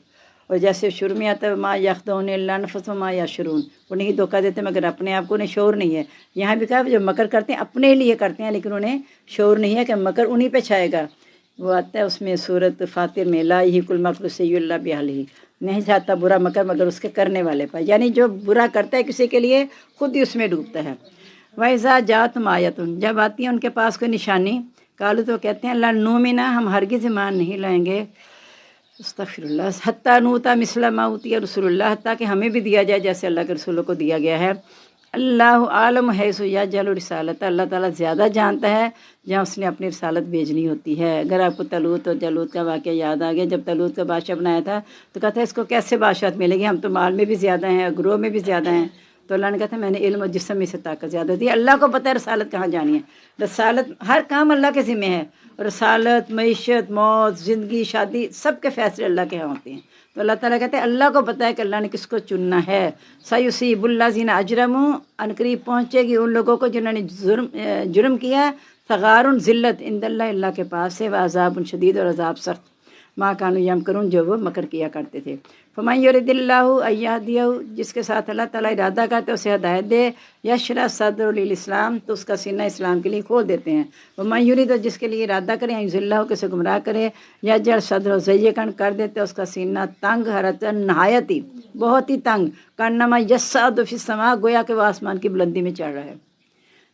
اور جیسے شروع میں آتا ہے ما یخدعون الا انفسہم وما یشعرون، وہ نہیں دھوکہ دیتے مگر اپنے آپ کو، انہیں شعور نہیں ہے۔ یہاں بھی کہا جو مکر کرتے ہیں اپنے لیے کرتے ہیں لیکن انہیں شعور نہیں ہے کہ مکر انہی پہ چھائے گا۔ وہ آتا ہے اس میں سورۃ فاطر میں، لا یحیق المکر السیئ الا باہلہ، نہیں چاہتا برا مکر مگر اس کے کرنے والے پر، یعنی جو برا کرتا ہے کسی کے لیے خود ہی اس میں ڈوبتا ہے۔ وَإِذَا جَاءَتْهُمْ آیَةٌ، جب آتی ہے ان کے پاس کوئی نشانی، قالوا تو کہتے ہیں لا نؤمنا ہم ہرگز ایمان نہیں لائیں گے استغفر اللہ حتیٰ نوتا مثل ما اوتی رسول اللہ، حتیٰ کہ ہمیں بھی دیا جائے جیسے اللہ کے رسولوں کو دیا گیا ہے۔ اللہ عالم حیث یجعل رسالت، اللہ تعالیٰ زیادہ جانتا ہے جہاں اس نے اپنی رسالت بھیجنی ہوتی ہے۔ اگر آپ کو طلوت اور جالوت کا واقعہ یاد آ گیا، جب طلوت کا بادشاہ بنایا تھا تو کہتا ہے اس کو کیسے بادشاہت ملے گی، ہم تو مال میں بھی زیادہ ہیں، گروہ میں بھی زیادہ ہیں۔ تو اللہ نے کہا تھا میں نے علم اور جسم میں سے طاقت زیادہ دی۔ اللہ کو پتہ ہے رسالت کہاں جانی ہے، رسالت ہر کام اللہ کے ذمہ ہے، رسالت، معیشت، موت، زندگی، شادی، سب کے فیصلے اللہ کے یہاں ہوتے ہیں۔ تو اللہ تعالیٰ کہتے ہیں اللہ کو پتہ ہے کہ اللہ نے کس کو چننا ہے۔ سیصیب الذین اجرموا، عنقریب پہنچے گی ان لوگوں کو جنہوں نے جرم کیا، صغار ذلت عند اللہ، اللہ کے پاس سے، وعذاب شدید، اور عذاب سخت، ما کانوا یمکرون، جو وہ مکر کیا کرتے تھے۔ فمن یرد اللہ ان یہدیہ، جس کے ساتھ اللہ تعالیٰ ارادہ کرتے اسے ہدایت دے، یشرح صدرہ للاسلام، تو اس کا سینہ اسلام کے لیے کھول دیتے ہیں۔ ومن یرد، جس کے لیے ارادہ کرے یضلہ، کہ اسے گمراہ کرے، یجعل صدرہ ضیقا، کر دیتے اس کا سینہ تنگ، حرجا، نہایت ہی بہت ہی تنگ، کانما یصعد فی السماء، گویا کہ وہ آسمان کی بلندی میں چڑھ رہا ہے۔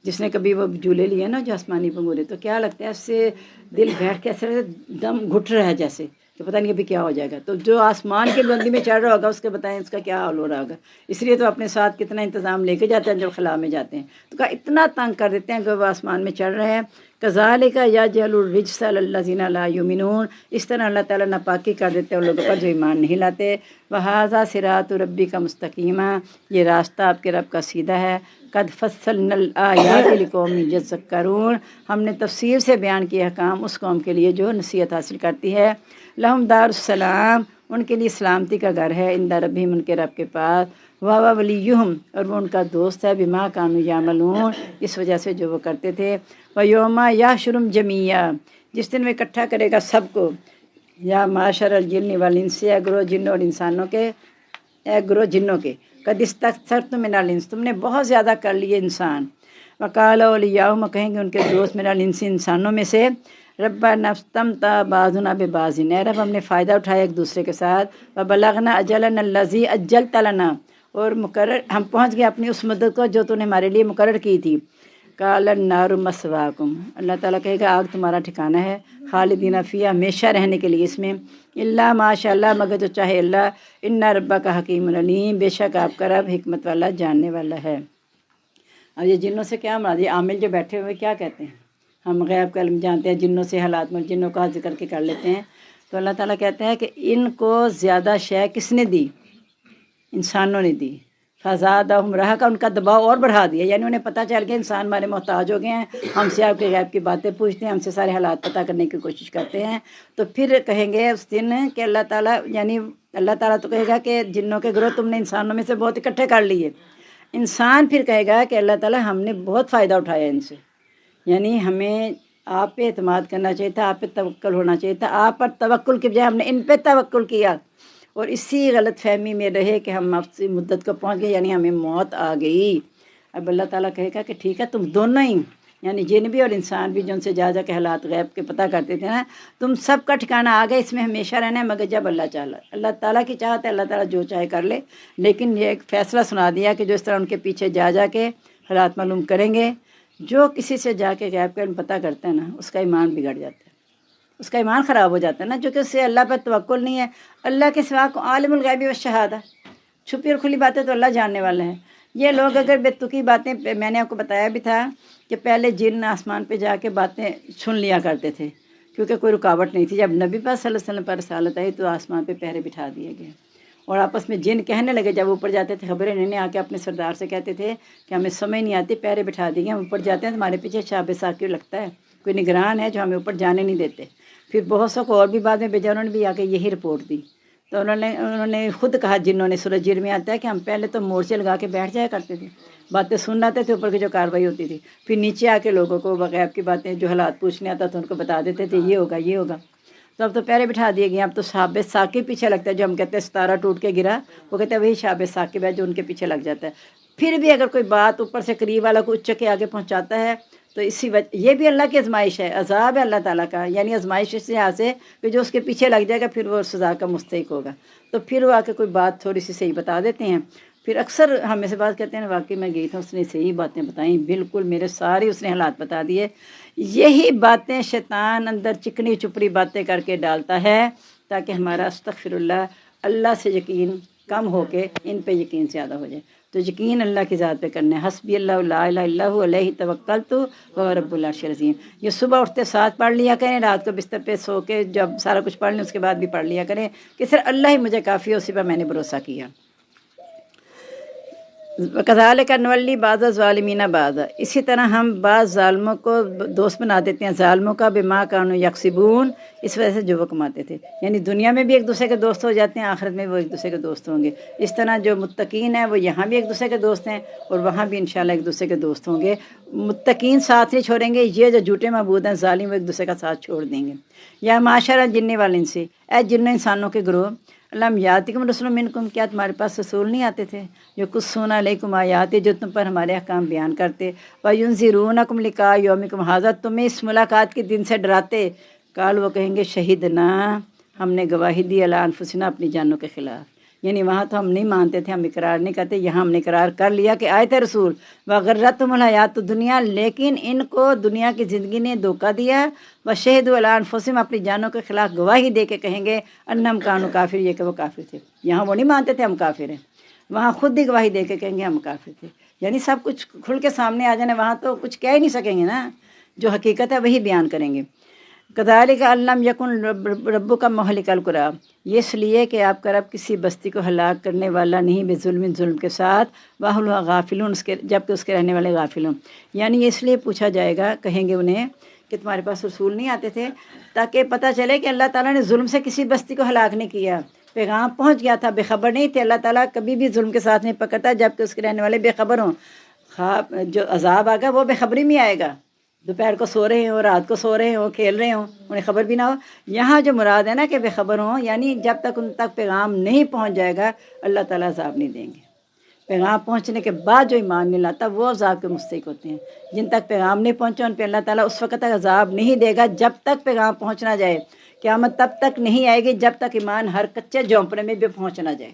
جس نے کبھی وہ جھولے لیے نا جو آسمانی پنگورے، تو کیا لگتا ہے اس سے دل بیٹھ کے ایسے دم گھٹ رہا ہے جیسے کہ پتہ نہیں ابھی کیا ہو جائے گا۔ تو جو آسمان کی بلندی میں چڑھ رہا ہوگا اس کے بتائیں اس کا کیا حال ہو رہا ہوگا۔ اس لیے تو اپنے ساتھ کتنا انتظام لے کے جاتے ہیں جب خلا میں جاتے ہیں، تو کہا اتنا تنگ کر دیتے ہیں کہ وہ آسمان میں چڑھ رہے ہیں۔ کذالک یجعل الرجس علی الذین لا یؤمنون، اس طرح اللہ تعالیٰ ناپاکی کر دیتے ہیں ان لوگوں پر جو ایمان نہیں لاتے۔ وھذا صراط ربک مستقیما، یہ راستہ آپ کے رب کا سیدھا ہے۔ قد فصلنا الآیات لقوم یذکرون، ہم نے تفصیل سے بیان کیا احکام اس قوم کے لیے جو نصیحت حاصل کرتی ہے۔ لہم دار السلام، ان کے لیے سلامتی کا گھر ہے، عند ربہم، ان کے رب کے پاس، وہو ولیہم، اور وہ ان کا دوست ہے، بما کانوا یعملون، اس وجہ سے جو وہ کرتے تھے۔ ویوم یحشرہم جمیعا، جس دن وہ اکٹھا کرے گا سب کو، یا معاشر الجن والانس، اے گروہ جنوں اور انسانوں کے، اے گروہ جنوں کے، قد استکثرتم من الانس، تم نے بہت زیادہ کر لیے انسان۔ وقال اولیاؤہم، کہیں گے ان کے دوست، من الانس، انسانوں میں سے، ربنا استمتع بعضنا ببعض، اے رب ہم نے فائدہ اٹھایا ایک دوسرے کے ساتھ، وبلغنا اجلنا الذی اجلت لنا، اور مقرر ہم پہنچ گئے اپنی اس مدت کو جو تو نے ہمارے لیے مقرر کی تھی۔ قال النار مثواکم، اللہ تعالیٰ کہے گا آگ تمہارا ٹھکانہ ہے، خالدین فیہا، ہمیشہ رہنے کے لیے اس میں، الا ماشاء اللہ، مگر جو چاہے اللہ، ان ربک حکیم علیم، بے شک آپ کا رب حکمت والا، جاننے والا ہے۔ اب یہ جنوں سے کیا مراد، یہ عامل جو بیٹھے ہوئے کیا کہتے ہیں، ہم غیب کا علم جانتے ہیں، جنوں سے حالات میں جنوں کا ذکر کے کر لیتے ہیں، تو اللہ تعالیٰ کہتے ہیں کہ ان کو زیادہ شے کس نے دی، انسانوں نے دی۔ فزادہم رہقا، ان کا دباؤ اور بڑھا دیا، یعنی انہیں پتہ چل گیا انسان ہمارے محتاج ہو گئے ہیں، ہم سے آپ کے غیب کی باتیں پوچھتے ہیں، ہم سے سارے حالات پتہ کرنے کی کوشش کرتے ہیں۔ تو پھر کہیں گے اس دن کہ اللہ تعالیٰ، یعنی اللہ تعالیٰ تو کہے گا کہ جنوں کے گروہ تم نے انسانوں میں سے بہت اکٹھے کر لیے، انسان پھر کہے گا کہ اللہ تعالیٰ ہم نے بہت فائدہ اٹھایا ان سے، یعنی ہمیں آپ پہ اعتماد کرنا چاہیے تھا، آپ پہ توکل ہونا چاہیے تھا، آپ پر توکل کی بجائے ہم نے ان پہ توکل کیا، اور اسی غلط فہمی میں رہے کہ ہم آپ سے مدت کو پہنچ گئے، یعنی ہمیں موت آ گئی۔ اب اللہ تعالیٰ کہے گا کہ ٹھیک ہے تم دونوں ہی، یعنی جن بھی اور انسان بھی، جو ان سے جا کے حالات غیب کے پتہ کرتے تھے نا، تم سب کا ٹھکانہ آ گئے، اس میں ہمیشہ رہنا ہے، مگر جب اللہ چاہے، اللہ تعالیٰ کی چاہت ہے، اللہ تعالیٰ جو چاہے کر لے، لیکن یہ ایک فیصلہ سنا دیا کہ جو اس طرح ان کے پیچھے جا کے حالات معلوم کریں گے، جو کسی سے جا کے غیب کا علم پتہ کرتا ہے نا، اس کا ایمان بگڑ جاتا ہے، اس کا ایمان خراب ہو جاتا ہے نا، جو کہ اس سے اللہ پر توکل نہیں ہے۔ اللہ کے سوا کو عالم الغیب والشہادہ، چھپی اور کھلی باتیں تو اللہ جاننے والا ہے۔ یہ لوگ اگر بے تکی باتیں، میں نے آپ کو بتایا بھی تھا کہ پہلے جن آسمان پہ جا کے باتیں سن لیا کرتے تھے، کیونکہ کوئی رکاوٹ نہیں تھی۔ جب نبی پاک صلی اللہ علیہ وسلم پر رسالت آئی تو آسمان پہ پہرے بٹھا دیے گئے، اور آپس میں جن کہنے لگے، جب اوپر جاتے تھے خبریں لینے، آ کے اپنے سردار سے کہتے تھے کہ ہمیں سمجھ نہیں آتی، پہرے بٹھا دیے گئے، ہم اوپر جاتے ہیں تو ہمارے پیچھے شاب ثاقب لگتا ہے، کوئی نگران ہے جو ہمیں اوپر جانے نہیں دیتے۔ پھر بہت سو کو اور بھی بعد میں بھیجا، انہوں نے بھی آ کے یہی رپورٹ دی۔ تو انہوں نے خود کہا، جنہوں نے، سورہ جن میں آتا ہے کہ ہم پہلے تو مورچے لگا کے بیٹھ جایا کرتے تھے، باتیں سن لاتے تھے، اوپر کی جو کاروائی ہوتی تھی، پھر نیچے آ کے لوگوں کو غیب کی باتیں، جو حالات پوچھنے آتا تھا ان کو بتا دیتے تھے، یہ ہوگا یہ ہوگا۔ تو اب تو پہرے بٹھا دیے گئے، اب تو شاب ثاقب پیچھے لگتا ہے، جو ہم کہتے ہیں ستارہ ٹوٹ کے گرا، وہ کہتے ہیں وہی شاب ثاقب ہے جو ان کے پیچھے لگ جاتا ہے۔ پھر بھی اگر کوئی بات اوپر سے قریب والا کو اچ کے آگے پہنچاتا ہے تو اسی وجہ، یہ بھی اللہ کی آزمائش ہے، عذاب ہے اللہ تعالیٰ کا، یعنی آزمائش اس لحاظ سے کہ جو اس کے پیچھے لگ جائے گا پھر وہ سزا کا مستحق ہوگا۔ تو پھر وہ آ کے کوئی بات تھوڑی سی صحیح بتا دیتے ہیں، پھر اکثر ہمیں سے بات کہتے ہیں واقعی میں گئی تھا، اس نے صحیح باتیں بتائیں، بالکل میرے سارے اس نے حالات بتا دیے، یہی باتیں شیطان اندر چکنی چپڑی باتیں کر کے ڈالتا ہے تاکہ ہمارا استغفر اللہ سے یقین کم ہو کے ان پہ یقین زیادہ ہو جائے۔ تو یقین اللہ کی ذات پہ کرنا ہے، حسبی اللہ لا الہ الا هو علیہ توکلت وهو رب العرش العظیم۔ یہ صبح اٹھتے ساتھ پڑھ لیا کریں، رات کو بستر پہ سو کے جب سارا کچھ پڑھ لیں اس کے بعد بھی پڑھ لیا کریں کہ صرف اللہ ہی مجھے کافی ہے، اسی پر میں نے بھروسہ کیا۔ کذالک نولی بعض الظالمین بعض، اسی طرح ہم بعض ظالموں کو دوست بنا دیتے ہیں ظالموں کا، بما کانوا یکسبون، اس وجہ سے جو وہ کماتے تھے۔ یعنی دنیا میں بھی ایک دوسرے کے دوست ہو جاتے ہیں، آخرت میں وہ ایک دوسرے کے دوست ہوں گے۔ اس طرح جو متقین ہیں وہ یہاں بھی ایک دوسرے کے دوست ہیں اور وہاں بھی انشاءاللہ ایک دوسرے کے دوست ہوں گے۔ متقین ساتھ نہیں چھوڑیں گے، یہ جو جھوٹے معبود ہیں ظالم وہ ایک دوسرے کا ساتھ چھوڑ دیں گے۔ یا معاشر جن والانس، اے جن انسانوں کے گروہ، علم یاتکم رسول منکم، کیا تمہارے پاس رسول نہیں آتے تھے جو قصون علیکم آیات، جو تم پر ہمارے احکام بیان کرتے، وینذرونکم لقاء یومکم ھذا، تمہیں اس ملاقات کے دن سے ڈراتے۔ قال، وہ کہیں گے شہدنا، ہم نے گواہی دی، علی انفسنا، اپنی جانوں کے خلاف۔ یعنی وہاں تو ہم نہیں مانتے تھے، ہم اقرار نہیں کرتے، یہاں ہم نے اقرار کر لیا کہ آئے تھے رسول۔ وغرتہم الحیات الدنیا، لیکن ان کو دنیا کی زندگی نے دھوکہ دیا۔ وشہدوا علی انفسہم، اپنی جانوں کے خلاف گواہی دے کے کہیں گے انہم کانوا کافر، یہ کہ وہ کافر تھے۔ یہاں وہ نہیں مانتے تھے ہم کافر ہیں، وہاں خود ہی گواہی دے کے کہیں گے ہم کافر تھے۔ یعنی سب کچھ کھل کے سامنے آ جانا، وہاں تو کچھ کہہ ہی نہیں سکیں گے نا، جو حقیقت ہے وہی بیان کریں گے۔ کذالک علم یکن ربک مہلک القری، یہ اس لیے کہ آپ کا رب کسی بستی کو ہلاک کرنے والا نہیں، ظلم کے ساتھ، واہلھا غافلون، جبکہ اس کے رہنے والے غافل ہوں۔ یعنی یہ اس لیے پوچھا جائے گا، کہیں گے انہیں کہ تمہارے پاس رسول نہیں آتے تھے، تاکہ پتہ چلے کہ اللہ تعالیٰ نے ظلم سے کسی بستی کو ہلاک نہیں کیا، پیغام پہنچ گیا تھا، بے خبر نہیں تھے۔ اللہ تعالیٰ کبھی بھی ظلم کے ساتھ نہیں پکڑتا جبکہ اس کے رہنے والے بے خبر ہوں۔ جو عذاب آگا وہ بے خبری میں آئے گا، دوپہر کو سو رہے ہوں، رات کو سو رہے ہوں، کھیل رہے ہوں، انہیں خبر بھی نہ ہو۔ یہاں جو مراد ہے نا کہ بے خبر ہوں، یعنی جب تک ان تک پیغام نہیں پہنچ جائے گا اللہ تعالیٰ عذاب نہیں دیں گے۔ پیغام پہنچنے کے بعد جو ایمان نہیں لاتا وہ عذاب کے مستحق ہوتے ہیں۔ جن تک پیغام نہیں پہنچا ان پہ اللہ تعالیٰ اس وقت تک عذاب نہیں دے گا جب تک پیغام پہنچ نہ جائے۔ قیامت تب تک نہیں آئے گی جب تک ایمان ہر کچے جھونپڑے میں بھی پہنچ نہ جائے۔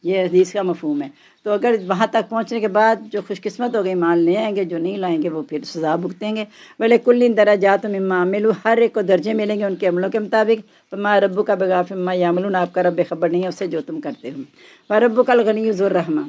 یہ حدیث کا مفہوم ہے۔ تو اگر وہاں تک پہنچنے کے بعد جو خوش قسمت ہو گئے ایمان لے آئیں گے، جو نہیں لائیں گے وہ پھر سزا بھگتیں گے۔ وَلِكُلٍّ دَرَجَاتٌ مِّمَّا عَمِلُوا، ہر ایک کو درجے ملیں گے ان کے عملوں کے مطابق۔ وَمَا رَبُّكَ بِغَافِلٍ عَمَّا يَعْمَلُونَ، آپ کا رب بے خبر نہیں ہے اس سے جو تم کرتے ہو۔ وَرَبُّكَ الْغَنِيُّ ذُو الرَّحْمَةِ،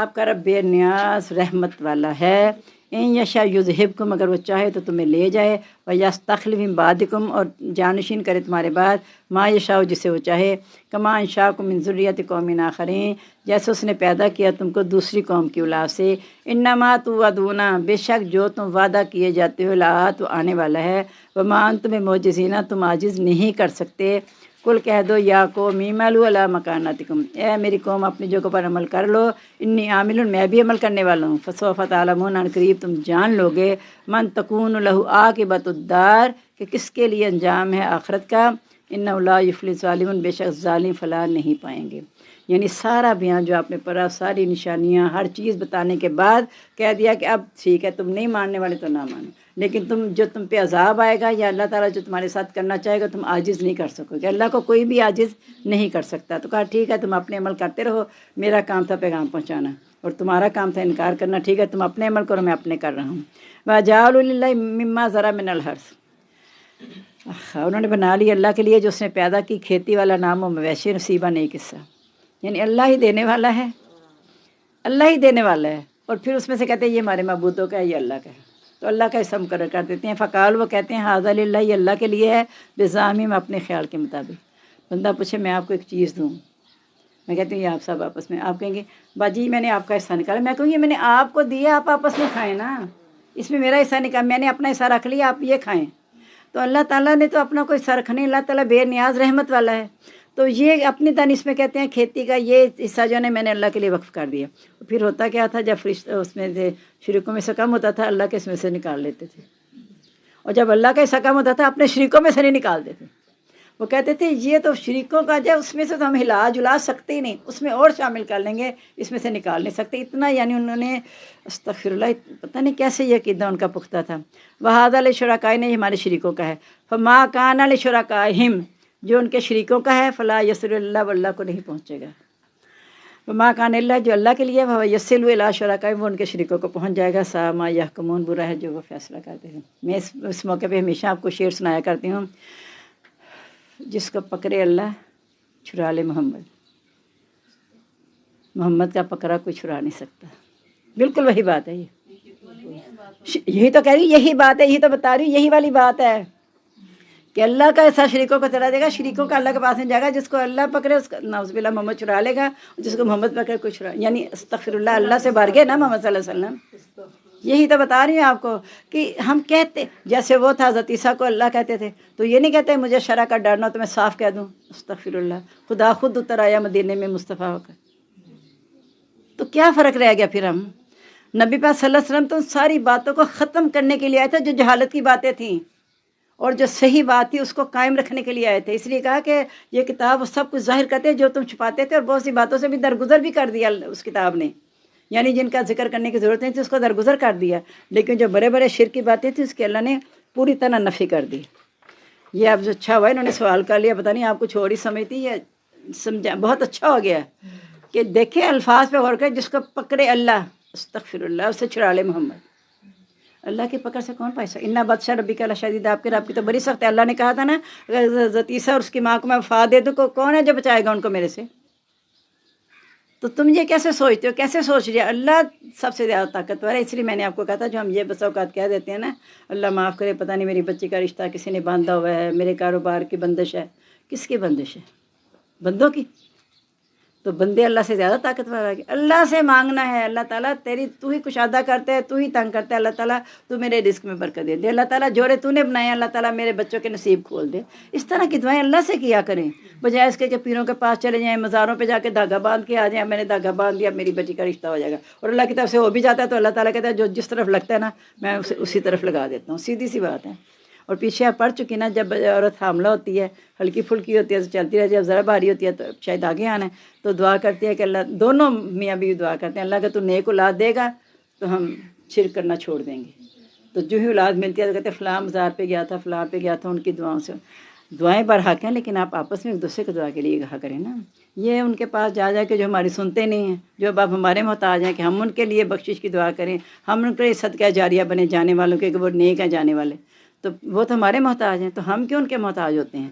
آپ کا رب بے نیاز رحمت والا ہے۔ ان یشاء یذہبکم، اگر وہ چاہے تو تمہیں لے جائے، ویستخلف من بعدکم، اور جانشین کرے تمہارے بعد، ما یشاء، جسے وہ چاہے، کما انشاکم من ذریۃ قوم آخرین، جیسے اس نے پیدا کیا تم کو دوسری قوم کی اولاد سے۔ انما توعدون، بے شک جو تم وعدہ کیے جاتے ہو، لآت، وہ آنے والا ہے۔ وما انتم بمعجزین، تم عاجز نہیں کر سکتے۔ کل کہہ دو یا قوم اعملوا علی مکانتکم، اے میری قوم اپنی جگہ پر عمل کر لو، انی عامل، میں بھی عمل کرنے والا ہوں۔ فسوف تعلمون، ان قریب تم جان لوگے، من تکون لہ عاقبۃ الدار، کہ کس کے لیے انجام ہے آخرت کا۔ انہ لا یفلح الظالمون، بے شک ظالم فلاح نہیں پائیں گے۔ یعنی سارا بیان جو آپ نے پڑھا، ساری نشانیاں، ہر چیز بتانے کے بعد کہہ دیا کہ اب ٹھیک ہے، تم نہیں ماننے والے تو نہ مانو، لیکن جو تم پہ عذاب آئے گا یا اللہ تعالیٰ جو تمہارے ساتھ کرنا چاہے گا تم عاجز نہیں کر سکو گے۔ اللہ کو کوئی بھی عاجز نہیں کر سکتا۔ تو کہا ٹھیک ہے، تم اپنے عمل کرتے رہو، میرا کام تھا پیغام پہنچانا اور تمہارا کام تھا انکار کرنا۔ ٹھیک ہے، تم اپنے عمل کرو، میں اپنے کر رہا ہوں۔ وَجَعَلُوا لِلَّهِ مِمَّا ذَرَأَ مِنَ الْحَرْثِ، انہوں نے بنا لی اللہ کے لیے جو اس نے پیدا کی کھیتی والا نام و مویشی، نصیبہ نہیں قصہ، یعنی اللہ ہی دینے والا ہے، اللہ ہی دینے والا ہے، اور پھر اس میں سے کہتے ہیں یہ ہمارے معبودوں کا ہے، یہ اللہ کا ہے، تو اللہ کا حصہ مقرر کر دیتے ہیں۔ فقال، وہ کہتے ہیں ھذا للہ، یہ اللہ کے لیے ہے، بزعمہم، اپنے خیال کے مطابق۔ بندہ پوچھے میں آپ کو ایک چیز دوں، میں کہتی ہوں یہ آپ سب آپس میں، آپ کہیں گے باجی میں نے آپ کا حصہ نکالا، میں کہوں گی میں نے آپ کو دیا، آپ آپس میں کھائیں نا، اس میں میرا حصہ نکالا، میں نے اپنا حصہ رکھ لیا، آپ یہ کھائیں۔ تو اللہ تعالیٰ نے تو اپنا کوئی حصہ رکھا نہیں، اللہ تعالیٰ بے نیاز رحمت والا ہے، تو یہ اپنی دانش میں کہتے ہیں کھیتی کا یہ حصہ جو ہے میں نے اللہ کے لیے وقف کر دیا۔ پھر ہوتا کیا تھا، جب فرشتہ اس میں سے شریکوں میں سے کم ہوتا تھا اللہ کے اس میں سے نکال لیتے تھے، اور جب اللہ کا حصہ کم ہوتا تھا اپنے شریکوں میں سے نہیں نکالتے تھے۔ وہ کہتے تھے یہ تو شریکوں کا جو اس میں سے تو ہم ہلا جلا سکتے ہی نہیں، اس میں اور شامل کر لیں گے، اس میں سے نکال نہیں سکتے، اتنا یعنی انہوں نے استغفر اللہ، پتہ نہیں کیسے یہ عقیدہ ان کا پختہ تھا۔ وَهَذَا لِشُرَكَائِنَا، یہ ہمارے شریکوں کا ہے۔ فَمَا كَانَ لِشُرَكَائِهِمْ، جو ان کے شریکوں کا ہے، فَلَا يَصِلُ إِلَى اللَّهِ، وہ اللہ کو نہیں پہنچے گا۔ ماں کان اللہ جو اللہ کے لیے وہ یسل الی شرکاء وہ ان کے شریکوں کو پہنچ جائے گا، سا ما یحکمون برا ہے جو وہ فیصلہ کرتے ہیں۔ میں اس موقع پہ ہمیشہ آپ کو شعر سنایا کرتی ہوں، جس کو پکڑے اللہ چھڑا لے محمد، محمد کا پکڑا کوئی چھڑا نہیں سکتا۔ بالکل وہی بات ہے، یہی تو کہہ رہی، یہی بات ہے، یہی تو بتا رہی، یہی والی بات ہے کہ اللہ کا ایسا شریکوں کو چلا دے گا، شریکوں کا اللہ کے پاس نہیں جائے گا، جس کو اللہ پکڑے اس کا نعوذ باللہ محمد چھڑا لے گا، جس کو محمد پکڑے کوئی چھڑا، یعنی استغفر اللہ، اللہ سے بار گئے نا محمد صلی اللہ علیہ وسلم۔ یہی تو بتا رہی ہوں آپ کو کہ ہم کہتے جیسے وہ تھا حضرت عیسیٰ کو اللہ کہتے تھے، تو یہ نہیں کہتے مجھے شرع کا ڈرنا تو میں صاف کہہ دوں استغفر اللہ، خدا خود اتر آیا مدینے میں مصطفیٰ ہو کر، تو کیا فرق رہ گیا پھر؟ ہم نبی پاک صلی اللہ علیہ وسلم تو ساری باتوں کو ختم کرنے کے لیے آئے تھے، جو جہالت کی باتیں تھیں اور جو صحیح بات تھی اس کو قائم رکھنے کے لیے آئے تھے۔ اس لیے کہا کہ یہ کتاب سب کچھ ظاہر کرتے جو تم چھپاتے تھے، اور بہت سی باتوں سے بھی درگزر بھی کر دیا اس کتاب نے، یعنی جن کا ذکر کرنے کی ضرورت نہیں تھی اس کو درگزر کر دیا، لیکن جو بڑے بڑے شرک کی باتیں تھیں اس کی اللہ نے پوری طرح نفی کر دی۔ یہ اب جو اچھا ہوا انہوں نے سوال کر لیا، پتہ نہیں آپ کچھ اور ہی سمجھتی، یہ سمجھا بہت اچھا ہو گیا کہ دیکھیں الفاظ پہ غور کریں، جس کو پکڑے اللہ استغفر اللہ، اسے چھڑا لے محمد۔ اللہ کی پکڑ سے کون پائے؟ انا بطش ربک لشدید، آپ کے رب کی تو بڑی سخت ہے۔ اللہ نے کہا تھا نا حضرت عیسیٰ اور اس کی ماں کو میں وفا دے دوں، کون ہے جو بچائے گا ان کو میرے سے؟ تو تم یہ کیسے سوچتے ہو، کیسے سوچ رہی ہے؟ اللہ سب سے زیادہ طاقتور ہے۔ اس لیے میں نے آپ کو کہا تھا، جو ہم یہ بس اوقات کہہ دیتے ہیں نا اللہ معاف کرے، پتہ نہیں میری بچی کا رشتہ کسی نے باندھا ہوا ہے، میرے کاروبار کی بندش ہے، کس کی بندش ہے؟ بندوں کی۔ تو بندے اللہ سے زیادہ طاقتور ہے، اللہ سے مانگنا ہے، اللہ تعالیٰ تیری تو ہی کشادہ کرتا ہے، تو ہی تنگ کرتا ہے، اللہ تعالیٰ تو میرے رزق میں برکت دے دے، اللہ تعالیٰ جوڑے تو نے بنائے، اللہ تعالیٰ میرے بچوں کے نصیب کھول دے۔ اس طرح کی دعائیں اللہ سے کیا کریں، بجائے اس کے کہ پیروں کے پاس چلے جائیں، مزاروں پہ جا کے دھاگا باندھ کے آ جائیں، میں نے دھاگا باندھ دیا میری بچی کا رشتہ ہو جائے گا، اور اللہ کی طرف سے ہو بھی جاتا ہے تو اللہ تعالیٰ کہتا ہے جو جس طرف لگتا ہے نا میں اسے اسی طرف لگا دیتا ہوں، سیدھی سی بات ہے۔ اور پیچھے آپ پڑھ چکی نا، جب عورت حاملہ ہوتی ہے، ہلکی پھلکی ہوتی ہے تو چلتی رہتی ہے، جب ذرا بھاری ہوتی ہے تو شاید آگے آنا ہے، تو دعا کرتی ہے کہ اللہ، دونوں میاں بیوی دعا کرتے ہیں اللہ کہ تو نیک اولاد دے گا تو ہم شرک کرنا چھوڑ دیں گے۔ تو جو ہی اولاد ملتی ہے تو کہتے ہیں فلاں مزار پہ گیا تھا، فلاں پہ گیا تھا، ان کی دعاؤں سے۔ دعائیں برحق ہیں، لیکن آپ آپس میں ایک دوسرے کی دعا کے لیے کہا کریں نا۔ یہ ان کے پاس جا جا کے جو ہماری سنتے نہیں ہیں، جو اب آپ ہمارے محتاج ہیں کہ ہم ان کے لیے بخشش کی دعا کریں، ہم ان کے لیے صدقہ جاریہ بنے جانے والوں کے، کہ وہ نیک ہیں جانے والے، تو وہ تو ہمارے محتاج ہیں، تو ہم کیوں ان کے محتاج ہوتے ہیں؟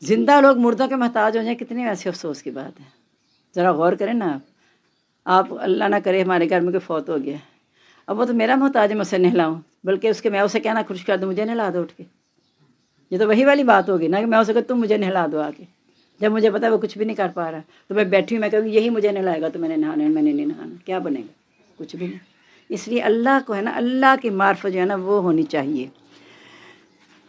زندہ لوگ مردوں کے محتاج ہو جائیں، کتنی ویسے افسوس کی بات ہے۔ ذرا غور کریں نا آپ اللہ نہ کرے ہمارے گھر میں کوئی فوت ہو گیا، اب وہ تو میرا محتاج ہے، میں اسے نہلاؤں، بلکہ اس کے میں اسے کہنا خوش کر دوں مجھے نہلا دو اٹھ کے، یہ تو وہی والی بات ہوگی نا کہ میں اسے کہوں تم مجھے نہلا دو آ کے، جب مجھے پتا ہے وہ کچھ بھی نہیں کر پا رہا، تو میں بیٹھی ہوں، میں کہوں یہی مجھے نہلائے گا تو میں نے نہانا ہے، میں نے نہیں نہانا، کیا بنے گا؟ کچھ بھی نہیں۔ اس لیے اللہ کو ہے نا، اللہ کی معرفت جو ہے نا وہ ہونی چاہیے۔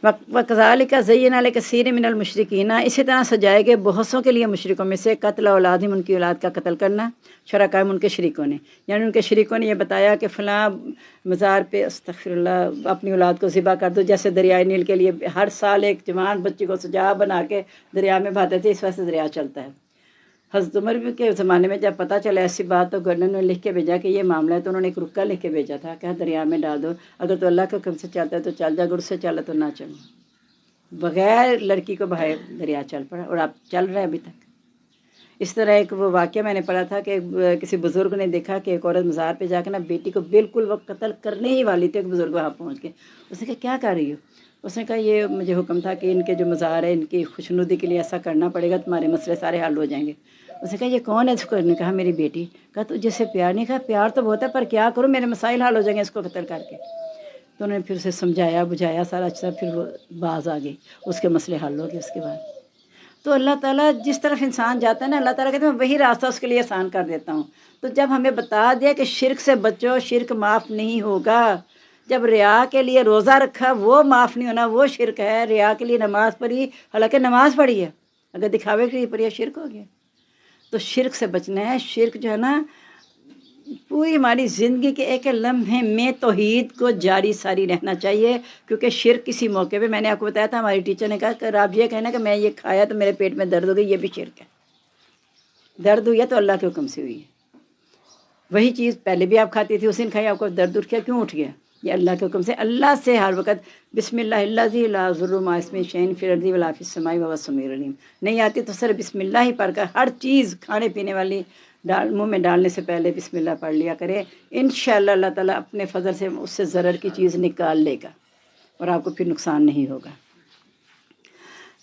وَكَذَلِكَ زَيَّنَ لِكَثِيرٍ مِّنَ الْمُشْرِكِينَ، اسی طرح سجائے گئے بہت کے لیے مشرکوں میں سے قتل اولادہم، ان کی اولاد کا قتل کرنا، شرکائہم ان کے شریکوں نے، یعنی ان کے شریکوں نے یہ بتایا کہ فلاں مزار پہ استغفر اللہ اپنی اولاد کو ذبح کر دو، جیسے دریائے نیل کے لیے ہر سال ایک جوان بچی کو سجا بنا کے دریا میں بہاتے تھے، اس وجہ سے دریا چلتا ہے۔ حضرت عمر کے زمانے میں جب پتہ چلا ایسی بات تو گورنر نے لکھ کے بھیجا کہ یہ معاملہ ہے، تو انہوں نے ایک رکا لکھ کے بھیجا تھا کہ دریا میں ڈال دو، اگر تو اللہ کے حکم سے چلتا ہے تو چل جا، اگر اس سے چلا تو نہ چلو، بغیر لڑکی کو بہائے دریا چل پڑا، اور اب چل رہا ہے ابھی تک۔ اس طرح ایک وہ واقعہ میں نے پڑھا تھا کہ کسی بزرگ نے دیکھا کہ ایک عورت مزار پہ جا کے نا بیٹی کو بالکل وہ قتل کرنے ہی والی تھی، ایک بزرگ وہاں پہنچ کے اس نے کہا کیا کر رہی ہو؟ اس نے کہا یہ مجھے حکم تھا کہ ان کے جو مزار ہے ان کی خوشنودی کے لیے ایسا کرنا پڑے گا، تمہارے مسئلے سارے حل ہو جائیں گے۔ اس نے کہا یہ کون ہے؟ اس کو نے کہا میری بیٹی۔ کہا تو جس سے پیار نہیں، کہا پیار تو بہت ہے پر کیا کروں، میرے مسائل حل ہو جائیں گے اس کو قتل کر کے۔ تو انہوں نے پھر اسے سمجھایا بجھایا سارا اچھا، پھر وہ باز آ گئی، اس کے مسئلے حل ہو گئے اس کے بعد۔ تو اللہ تعالیٰ جس طرف انسان جاتا ہے نا، اللہ تعالیٰ کہتے ہیں میں وہی راستہ اس کے لیے آسان کر دیتا ہوں۔ تو جب ہمیں بتا دیا کہ شرک سے بچو، شرک معاف نہیں ہوگا، جب ریا کے لیے روزہ رکھا وہ معاف نہیں ہونا، وہ شرک ہے، ریا کے لیے نماز پڑھی حالانکہ نماز پڑھی ہے، اگر دکھاوے کے لیے پڑھی ہے شرک ہو گیا۔ تو شرک سے بچنا ہے۔ شرک جو ہے نا پوری ہماری زندگی کے ایک لمحے میں توحید کو جاری ساری رہنا چاہیے، کیونکہ شرک کسی موقع پہ، میں نے آپ کو بتایا تھا ہماری ٹیچر نے کہا کہ آپ یہ کہنا کہ میں یہ کھایا تو میرے پیٹ میں درد ہو گئی، یہ بھی شرک ہے۔ درد ہوئی ہے تو اللہ کے حکم سے ہوئی ہے۔ وہی چیز پہلے بھی آپ کھاتی تھی، اسی نے کھائی، آپ کو درد اٹھ گیا، کیوں اٹھ گیا؟ یہ اللہ کے حکم سے، اللہ سے ہر وقت بسم اللہ الذی لا یضر مع اسمہ شیء فی الارض ولا فی السماء وهو السمیع العلیم نہیں آتی تو صرف بسم اللہ ہی پڑھ کر ہر چیز کھانے پینے والی منہ میں ڈالنے سے پہلے بسم اللہ پڑھ لیا کرے، انشاءاللہ اللہ تعالیٰ اپنے فضل سے اس سے ضرر کی چیز نکال لے گا اور آپ کو پھر نقصان نہیں ہوگا۔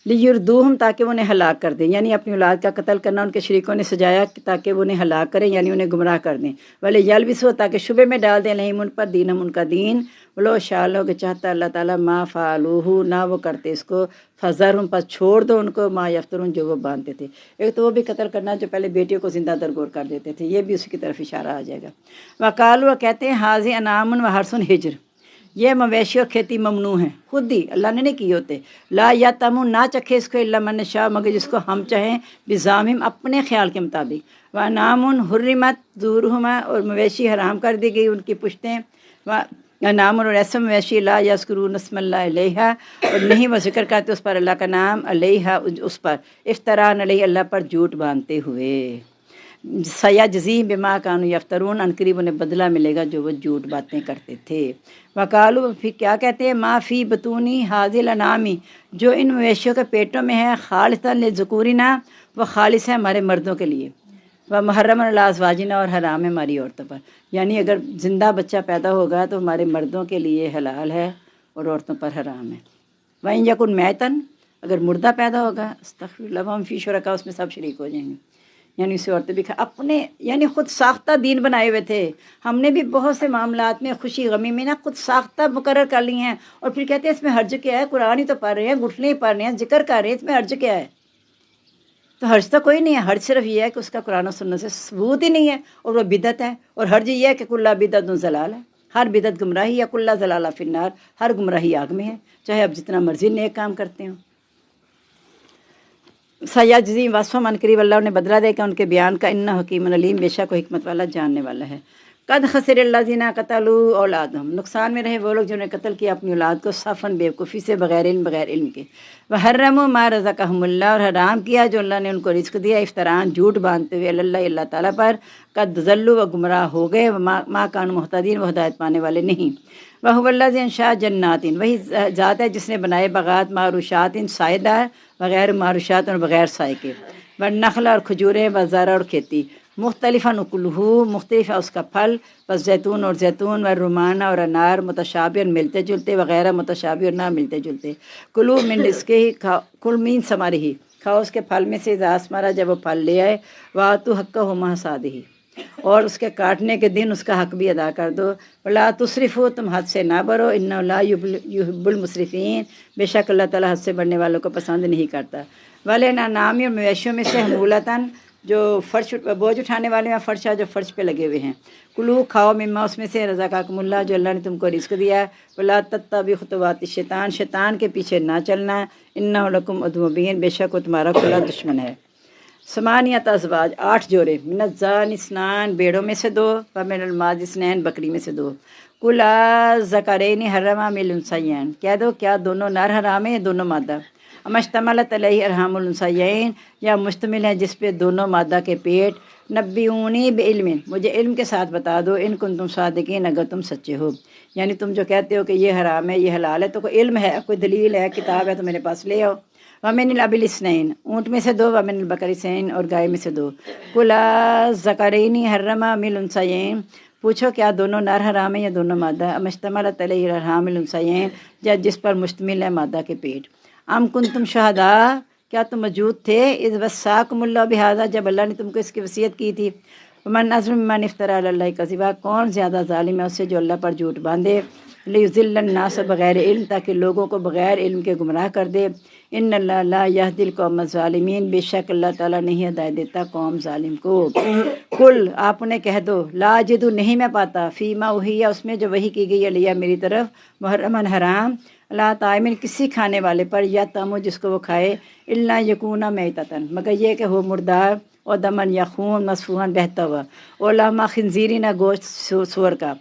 لیردوہم تاکہ وہ انہیں ہلاک کر دیں، یعنی اپنی اولاد کا قتل کرنا ان کے شریکوں نے سجایا تاکہ وہ انہیں ہلاک کریں، یعنی انہیں گمراہ کر دیں، ولی یلبسوا تاکہ شبے میں ڈال دیں علیہم ان پر دینہم ان کا دین، ولو شاء اللہ کہ چاہتا اللہ تعالیٰ ما فعلوہ نہ وہ کرتے اس کو، فذرہم پس چھوڑ دو ان کو، ما یفترون جو وہ باندھتے تھے۔ ایک تو وہ بھی قتل کرنا جو پہلے بیٹیوں کو زندہ درگور کر دیتے تھے، یہ بھی اسی کی طرف اشارہ آ جائے گا۔ وقالوا کہتے ہیں حاذی انعام و حرث حجر، یہ مویشی اور کھیتی ممنوع ہیں، خود ہی اللہ نے نہیں کیے ہوتے، لا یتمون نہ چکھے اس کو الا من نشاء مگر جس کو ہم چاہیں، بزعمہم اپنے خیال کے مطابق، وانعام حرمت ظہورہما اور مویشی حرام کر دی گئی ان کی پشتیں، وانعام اور ایسے مویشی لا یذکرون اسم اللہ علیہا اور نہیں وہ ذکر کرتے اس پر اللہ کا نام، علیہا اس پر، افتراء علیہ اللہ پر جھوٹ باندھتے ہوئے، سیجزیہم بما کانوا یفترون ان قریب انہیں بدلہ ملے گا جو وہ جھوٹ باتیں کرتے تھے۔ وقالوا پھر کیا کہتے ہیں، ما فی بطونی حاذی الانعام جو ان مویشیوں کے پیٹوں میں ہے، خالصا للذکورنا وہ خالص ہے ہمارے مردوں کے لیے، ومحرم علی ازواجنا اور حرام ہے ہماری عورتوں پر، یعنی اگر زندہ بچہ پیدا ہوگا تو ہمارے مردوں کے لیے حلال ہے اور عورتوں پر حرام ہے۔ وَإِن یکن میتن اگر مردہ پیدا ہوگا، استغفر اللہ، وہم فی شرکاء اس میں سب شریک ہو جائیں گے، یعنی اسے عورتیں بھی اپنے یعنی خود ساختہ دین بنائے ہوئے تھے، ہم نے بھی بہت سے معاملات میں خوشی غمی میں نا خود ساختہ مقرر کر لی ہیں، اور پھر کہتے ہیں اس میں حرج کیا ہے، قرآن ہی تو پڑھ رہے ہیں، گھٹنے ہی پڑھ رہے ہیں، ذکر کر رہے ہیں، اس میں حرج کیا ہے؟ تو حرج تو کوئی نہیں ہے، حرج صرف یہ ہے کہ اس کا قرآن و سنت سے ثبوت ہی نہیں ہے اور وہ بدعت ہے، اور حرج یہ ہے کہ کل بدعت ضلال ہے، ہر بدعت گمراہی ہے، کل ضلالہ فی النار، ہر گمراہی آگ میں ہے، چاہے آپ جتنا مرضی نیک کام کرتے ہوں۔ سیجزی وصف من قریب اللہ نے بدلہ دے کہ ان کے بیان کا، انہ حکیم علیم بے شک وہ حکمت والا جاننے والا ہے۔ قد خسر الذین قتلوا اولادہم نقصان میں رہے وہ لوگ جنہوں نے قتل کیا اپنی اولاد کو، صفاً بیوقوفی سے، بغیر علم کے، وحرموا ما رزقہم اللہ اور حرام کیا جو اللہ نے ان کو رزق دیا، افتراءً جھوٹ باندھتے ہوئے، اللہ اللہ تعالیٰ پر، قد ضلوا و گمراہ ہو گئے، ما کانوا مہتدین وہ ہدایت پانے والے نہیں۔ وہو الذی انشأ جنات وہی ذات ہے جس نے بنائے باغات، معروشات سائے دار، بغیر معروشات اور بغیر سائے کے، والنخل اور کھجوریں، والزرع اور کھیتی، مختلفاً اکلہ مختلف ہے اس کا پھل، بس زیتون اور زیتون، والرمان اور انار، متشابہ ملتے جلتے، وغیرہ متشابہ اور نہ ملتے جلتے، کلو من رزقہ کل من ثمرہ کھاؤ اس کے پھل میں سے، اذا اثمر جب وہ پھل لے آئے، وآتوا حقہ حصادہ اور اس کے کاٹنے کے دن اس کا حق بھی ادا کر دو، ولا تسرفوا تم حد سے نہ بڑھو، انہ لا یحب المسرفین بے شک اللہ تعالیٰ حد سے بڑھنے والوں کو پسند نہیں کرتا۔ والانعام اور مویشیوں میں سے حمولتاً جو فرش بوجھ اٹھانے والے ہیں، فرشا جو فرش پہ لگے ہوئے ہیں، کلو کھاؤ مما اس میں سے رزقکم اللہ جو اللہ نے تم کو رزق دیا ہے، ولا تتبعوا خطوات الشیطان شیطان کے پیچھے نہ چلنا، انہ لکم عدو مبین بے شک وہ تمہارا کھلا دشمن ہے۔ ثمانیۃ ازواج 8 جوڑے، من الظان اثنان بیڑوں میں سے 2، ومن الماعز اثنین بکری میں سے 2، قل الذکرین حرم ام الانثیین کہہ دو کیا دونوں نر حرام ہیں یا دونوں مادہ، ام اشتملت علیہ ارحام الانثیین یا مشتمل ہے جس پہ دونوں مادہ کے پیٹ، نبئونی بعلم مجھے علم کے ساتھ بتا دو، ان کنتم صادقین اگر تم سچے ہو، یعنی تم جو کہتے ہو کہ یہ حرام ہے یہ حلال ہے تو کوئی علم ہے، کوئی دلیل ہے، کتاب ہے تو میرے پاس لے آؤ۔ ومن الابل اثنین اونٹ میں سے 2، ومن البقر اثنین اور گائے میں سے 2، قل الذکرین حرم ام الانثیین پوچھو کیا دونوں نر حرام ہیں یا دونوں مادہ، ام اشتملت علیہ ارحام الانثیین یا جس پر مشتمل ہے مادہ کے پیٹ، ام کنتم شہداء کیا تم موجود تھے، اذ وصاکم اللہ بہذا جب اللہ نے تم کو اس کی وصیت کی تھی، ومن اظلم ممن افتری علی اللہ کذبا کون زیادہ ظالم ہے اس سے جو اللہ پر جھوٹ باندھے، لیضل الناس بغیر علم تاکہ لوگوں کو بغیر علم کے گمراہ کر دے، ان اللہ لا یہدی القوم الظالمین بے شک اللہ تعالیٰ نہیں ہدایت دیتا قوم ظالم کو۔ کل آپ انہیں کہہ دو لا اجد نہیں میں پاتا، فیما اوحی اس میں جو وحی کی گئی علیہ میری طرف، محرمن حرام، اللہ طائمن کسی کھانے والے پر، یا تمو جس کو وہ کھائے، الا یکونا میتتن مگر یہ کہ ہو مردار، اور دمن یا خون مسفوحاً بہتا ہوا، اور لحم خنزیری نہ گوشت سور کا،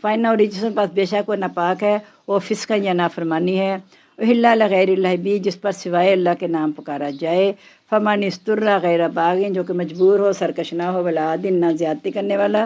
فائنہ رجسن پاس بے شک وہ ناپاک ہے، وہ فسقا یا نافرمانی ہے، اہلا لغیر اللہ بھی جس پر سوائے اللہ کے نام پکارا جائے، فمن استر غیر باغ جو کہ مجبور ہو، سرکش نہ ہو، ولا عادٍ نہ زیادتی کرنے والا،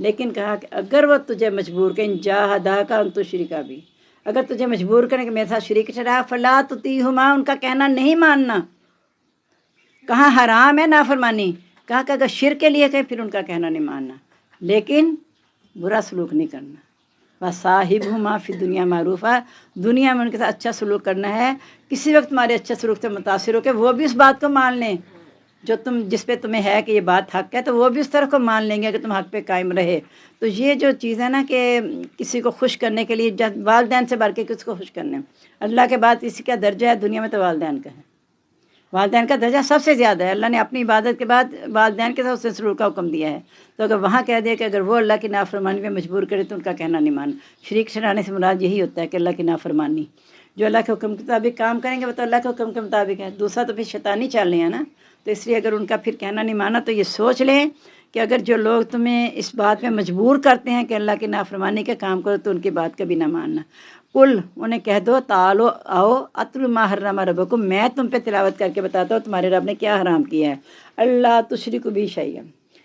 لیکن کہا کہ اگر وہ تجھے مجبور کریں جاہداک ان تشرکا بھی، اگر تجھے مجبور کریں کہ میرے ساتھ شریک ٹھہرا فلا تطیعہما، ان کا کہنا نہیں ماننا۔ کہاں حرام ہے نافرمانی، کہا کہ اگر شرک کے لیے کہیں پھر ان کا کہنا نہیں ماننا، لیکن برا سلوک نہیں کرنا۔ وصاحبہما فی الدنیا معروفا، دنیا میں ان کے ساتھ اچھا سلوک کرنا ہے۔ کسی وقت تمہارے اچھے سلوک سے متاثر ہو کے وہ بھی اس بات کو مان لیں جو جس پہ تمہیں ہے کہ یہ بات حق ہے، تو وہ بھی اس طرح کو مان لیں گے کہ تم حق پہ قائم رہے۔ تو یہ جو چیز ہے نا کہ کسی کو خوش کرنے کے لیے والدین سے بڑھ کے کس کو خوش کرنے، اللہ کے بعد اسی کا درجہ ہے دنیا میں تو والدین کا ہے، والدین کا درجہ سب سے زیادہ ہے۔ اللہ نے اپنی عبادت کے بعد والدین کے ساتھ اس سے سلوک کا حکم دیا ہے، تو اگر وہاں کہہ دے کہ اگر وہ اللہ کی نافرمانی میں مجبور کرے تو ان کا کہنا نہیں ماننا۔ شریک ٹھہرانے سے مراد یہی ہوتا ہے کہ اللہ کی نافرمانی، جو اللہ کے حکم کے مطابق کام کریں گے وہ تو اللہ کے حکم کے مطابق ہے، دوسرا تو پھر شیطانی چال ہیں نا۔ تو اس لیے اگر ان کا پھر کہنا نہیں مانا تو یہ سوچ لیں کہ اگر جو لوگ تمہیں اس بات میں مجبور کرتے ہیں کہ اللہ کی نافرمانی کے کام کرو تو ان کی بات کبھی نہ ماننا۔ قل، انہیں کہہ دو تعالو آؤ اتل ما حرم ربکم، میں تم پہ تلاوت کر کے بتاتا ہوں تمہارے رب نے کیا حرام کیا ہے۔ اللہ تشرکوا بہ شیئا،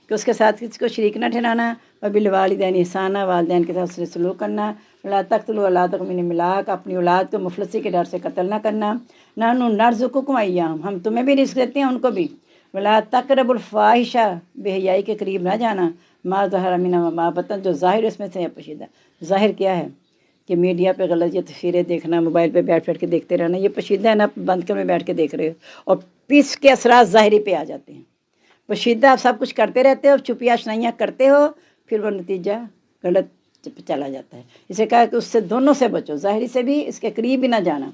کہ اس کے ساتھ کسی کو شریک نہ ٹھہرانا، وبالوالدین احسانا، والدین کے ساتھ حسن سلوک کرنا، لا تقتلوا اولادکم من املاق، اپنی اولاد کو مفلسی کے ڈر سے قتل نہ کرنا، نحن نرزقکم ایاہم، ہم تمہیں بھی رزق دیتے ہیں ان کو بھی، ولا تقربوا الفواحش، بے حیائی کے قریب نہ جانا، ما ظہر منہا وما بطن، جو ظاہر اس میں سے ہے پوشیدہ۔ ظاہر کیا ہے کہ میڈیا پہ غلط یہ تصویریں دیکھنا، موبائل پہ بیٹھ کے دیکھتے رہنا، یہ پوشیدہ ہے نا، بند کمرے میں بیٹھ کے دیکھ رہے ہو، اور پھر اس کے اثرات ظاہری پہ آ جاتے ہیں۔ پوشیدہ آپ سب کچھ کرتے رہتے ہو، چھپیاں اشنائیاں کرتے ہو، پھر وہ نتیجہ غلط چلا جاتا ہے۔ اسے کہا کہ اس سے دونوں سے بچو، ظاہری سے بھی، اس کے قریب بھی نہ جانا۔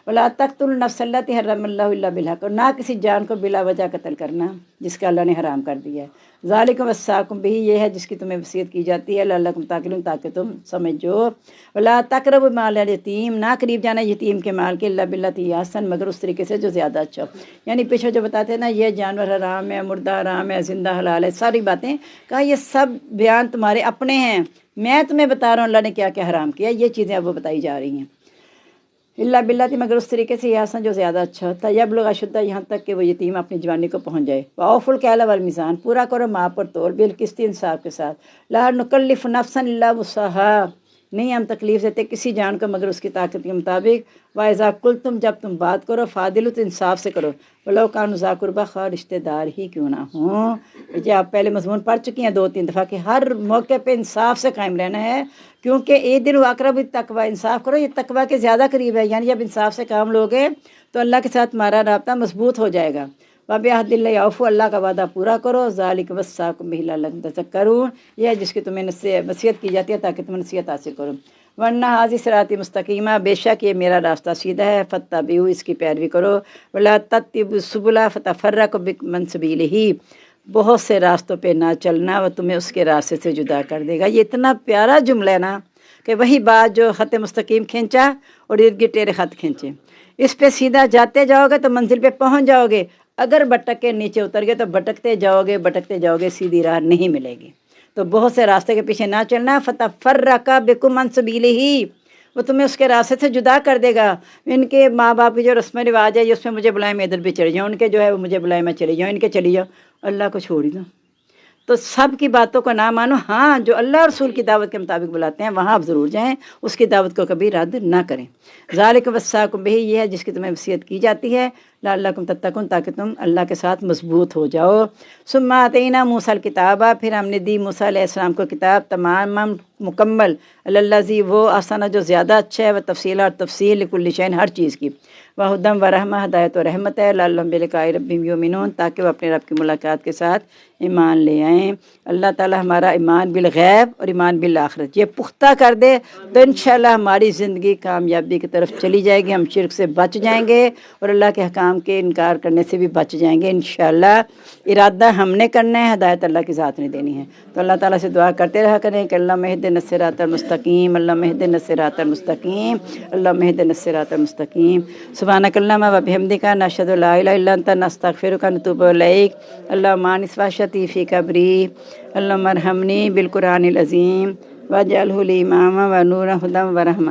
ولا تقتلوا النفس التي حرم اللہ الا بالحق، اور نہ کسی جان کو بلا وجہ قتل کرنا جس کا اللہ نے حرام کر دیا ہے۔ ذالکم وصاکم بہ، یہ ہے جس کی تمہیں وصیت کی جاتی ہے، لعلکم تعقلون، تاکہ تم سمجھو۔ ولا تقربوا مال الیتیم، نہ قریب جانا یتیم کے مال کے، الا باللتی ہی احسن، مگر اس طریقے سے جو زیادہ اچھا ہو۔ یعنی پیچھے جو بتاتے ہیں نا یہ جانور حرام ہے، مردہ حرام ہے، زندہ حلال ہے، ساری باتیں کہا یہ سب بیان تمہارے اپنے ہیں، میں تمہیں بتا رہا ہوں اللہ نے کیا کیا حرام کیا، یہ چیزیں اب وہ بتائی جا رہی ہیں۔ اللہ باللہ، مگر اس طریقے سے یہ حسن جو زیادہ اچھا ہوتا ہے، یبلغ اشدہ، یہاں تک کہ وہ یتیم اپنی جوانی کو پہنچ جائے۔ واوفوا الکیل والمیزان، پورا کرو ماپ اور تول، بالقسط، انصاف کے ساتھ۔ لا نکلف نفسا الا وسعها، نہیں ہم تکلیف دیتے کسی جان کو مگر اس کی طاقت کے مطابق۔ واذا قلتم، جب تم بات کرو، فاعدلوا، تو انصاف سے کرو، ولو کانوا ذا قربی، خواہ رشتہ دار ہی کیوں نہ ہوں۔ یہ آپ پہلے مضمون پڑھ چکی ہیں 2-3 دفعہ کہ ہر موقع پہ انصاف سے قائم رہنا ہے، کیونکہ عید اقرب التقویٰ، انصاف کرو یہ تقویٰ کے زیادہ قریب ہے، یعنی جب انصاف سے کام لوگے تو اللہ کے ساتھ ہمارا رابطہ مضبوط ہو جائے گا۔ وَبِعَهْدِ اللَّهِ أَوْفُوا، اللہ کا وعدہ پورا کرو۔ ذَلِكَ وَصَّاكُم بِهِ لَعَلَّكُمْ تَذَكَّرُونَ، یہ ہے جس کی تمہیں نصیحت کی جاتی ہے تاکہ تم نصیحت حاصل کرو۔ وَأَنَّ هَٰذِهِ صِرَاطِي مُسْتَقِيمًا، بے شک یہ میرا راستہ سیدھا ہے، فَاتَّبِعُوهُ، اس کی پیروی کرو۔ وَلَا تَتَّبِعُوا السُّبُلَ فَتَفَرَّقَ بِكُمْ عَن سَبِيلِهِ، بہت سے راستوں پہ نہ چلنا، وہ تمہیں اس کے راستے سے جدا کر دے گا۔ یہ اتنا پیارا جملہ ہے نا کہ وہی بات جو خط مستقیم کھینچا اور ارد گرد ٹیڑے خط کھینچے، اس پہ سیدھا جاتے جاؤ گے تو منزل پہ پہنچ جاؤ گے، اگر بھٹک کے نیچے اتر گئے تو بھٹکتے جاؤ گے، سیدھی راہ نہیں ملے گی۔ تو بہت سے راستے کے پیچھے نہ چلنا۔ فتفرق بکم عن سبیلہ، وہ تمہیں اس کے راستے سے جدا کر دے گا۔ ان کے ماں باپ کی جو رسم و رواج ہے یہ اس میں مجھے بلائیں میں ادھر بھی چلی جاؤں، ان کے جو ہے وہ مجھے بلائیں میں چلی جاؤں، ان کے چلی جاؤ، اللہ کو چھوڑ دو۔ تو سب کی باتوں کو نہ مانو، ہاں جو اللہ اور رسول کی دعوت کے مطابق بلاتے ہیں وہاں آپ ضرور جائیں، اس کی دعوت کو کبھی رد نہ کریں۔ ذالک وصاکم بہ، یہ ہے جس کی تمہیں وصیت کی جاتی ہے، لعلکم تتقون، تاکہ تم اللہ کے ساتھ مضبوط ہو جاؤ۔ ثم آتینا موسیٰ الکتاب، پھر ہم نے دی موسیٰ علیہ السلام کو کتاب، تمام مکمل، الذی، وہ آسانہ جو زیادہ اچھا ہے، وہ تفصیل اور تفصیل لکل شیء، ہر چیز کی، وہدی و رحمہ، ہدایت و رحمت ہے، لعلہم بلقاء ربہم یؤمنون، تاکہ وہ اپنے رب کی ملاقات کے ساتھ ایمان لے آئیں۔ اللہ تعالیٰ ہمارا ایمان بالغیب اور ایمان بالآخرت یہ پختہ کر دے تو انشاءاللہ ہماری زندگی کامیابی کی طرف چلی جائے گی، ہم شرک سے بچ جائیں گے اور اللہ کے حکام کے انکار کرنے سے بھی بچ جائیں گے انشاءاللہ۔ ارادہ ہم نے کرنا ہے، ہدایت اللہ کی ذات نے دینی ہے۔ تو اللہ تعالیٰ سے دعا کرتے رہا کریں کہ اللہم اہدنا الصراط المستقیم، اللہم اہدنا الصراط المستقیم، اللہم اہدنا الصراط المستقیم۔ سبحانک اللہم و بحمدک، نشہد ان لا الہ الا انت، نستغفرک و نتوب الیک۔ اللہم انس وحشتی فی قبری، اللہم ارحمنی بالقرآن العظیم واجعلہ لی اماما و نورا ہدی و رحمہ۔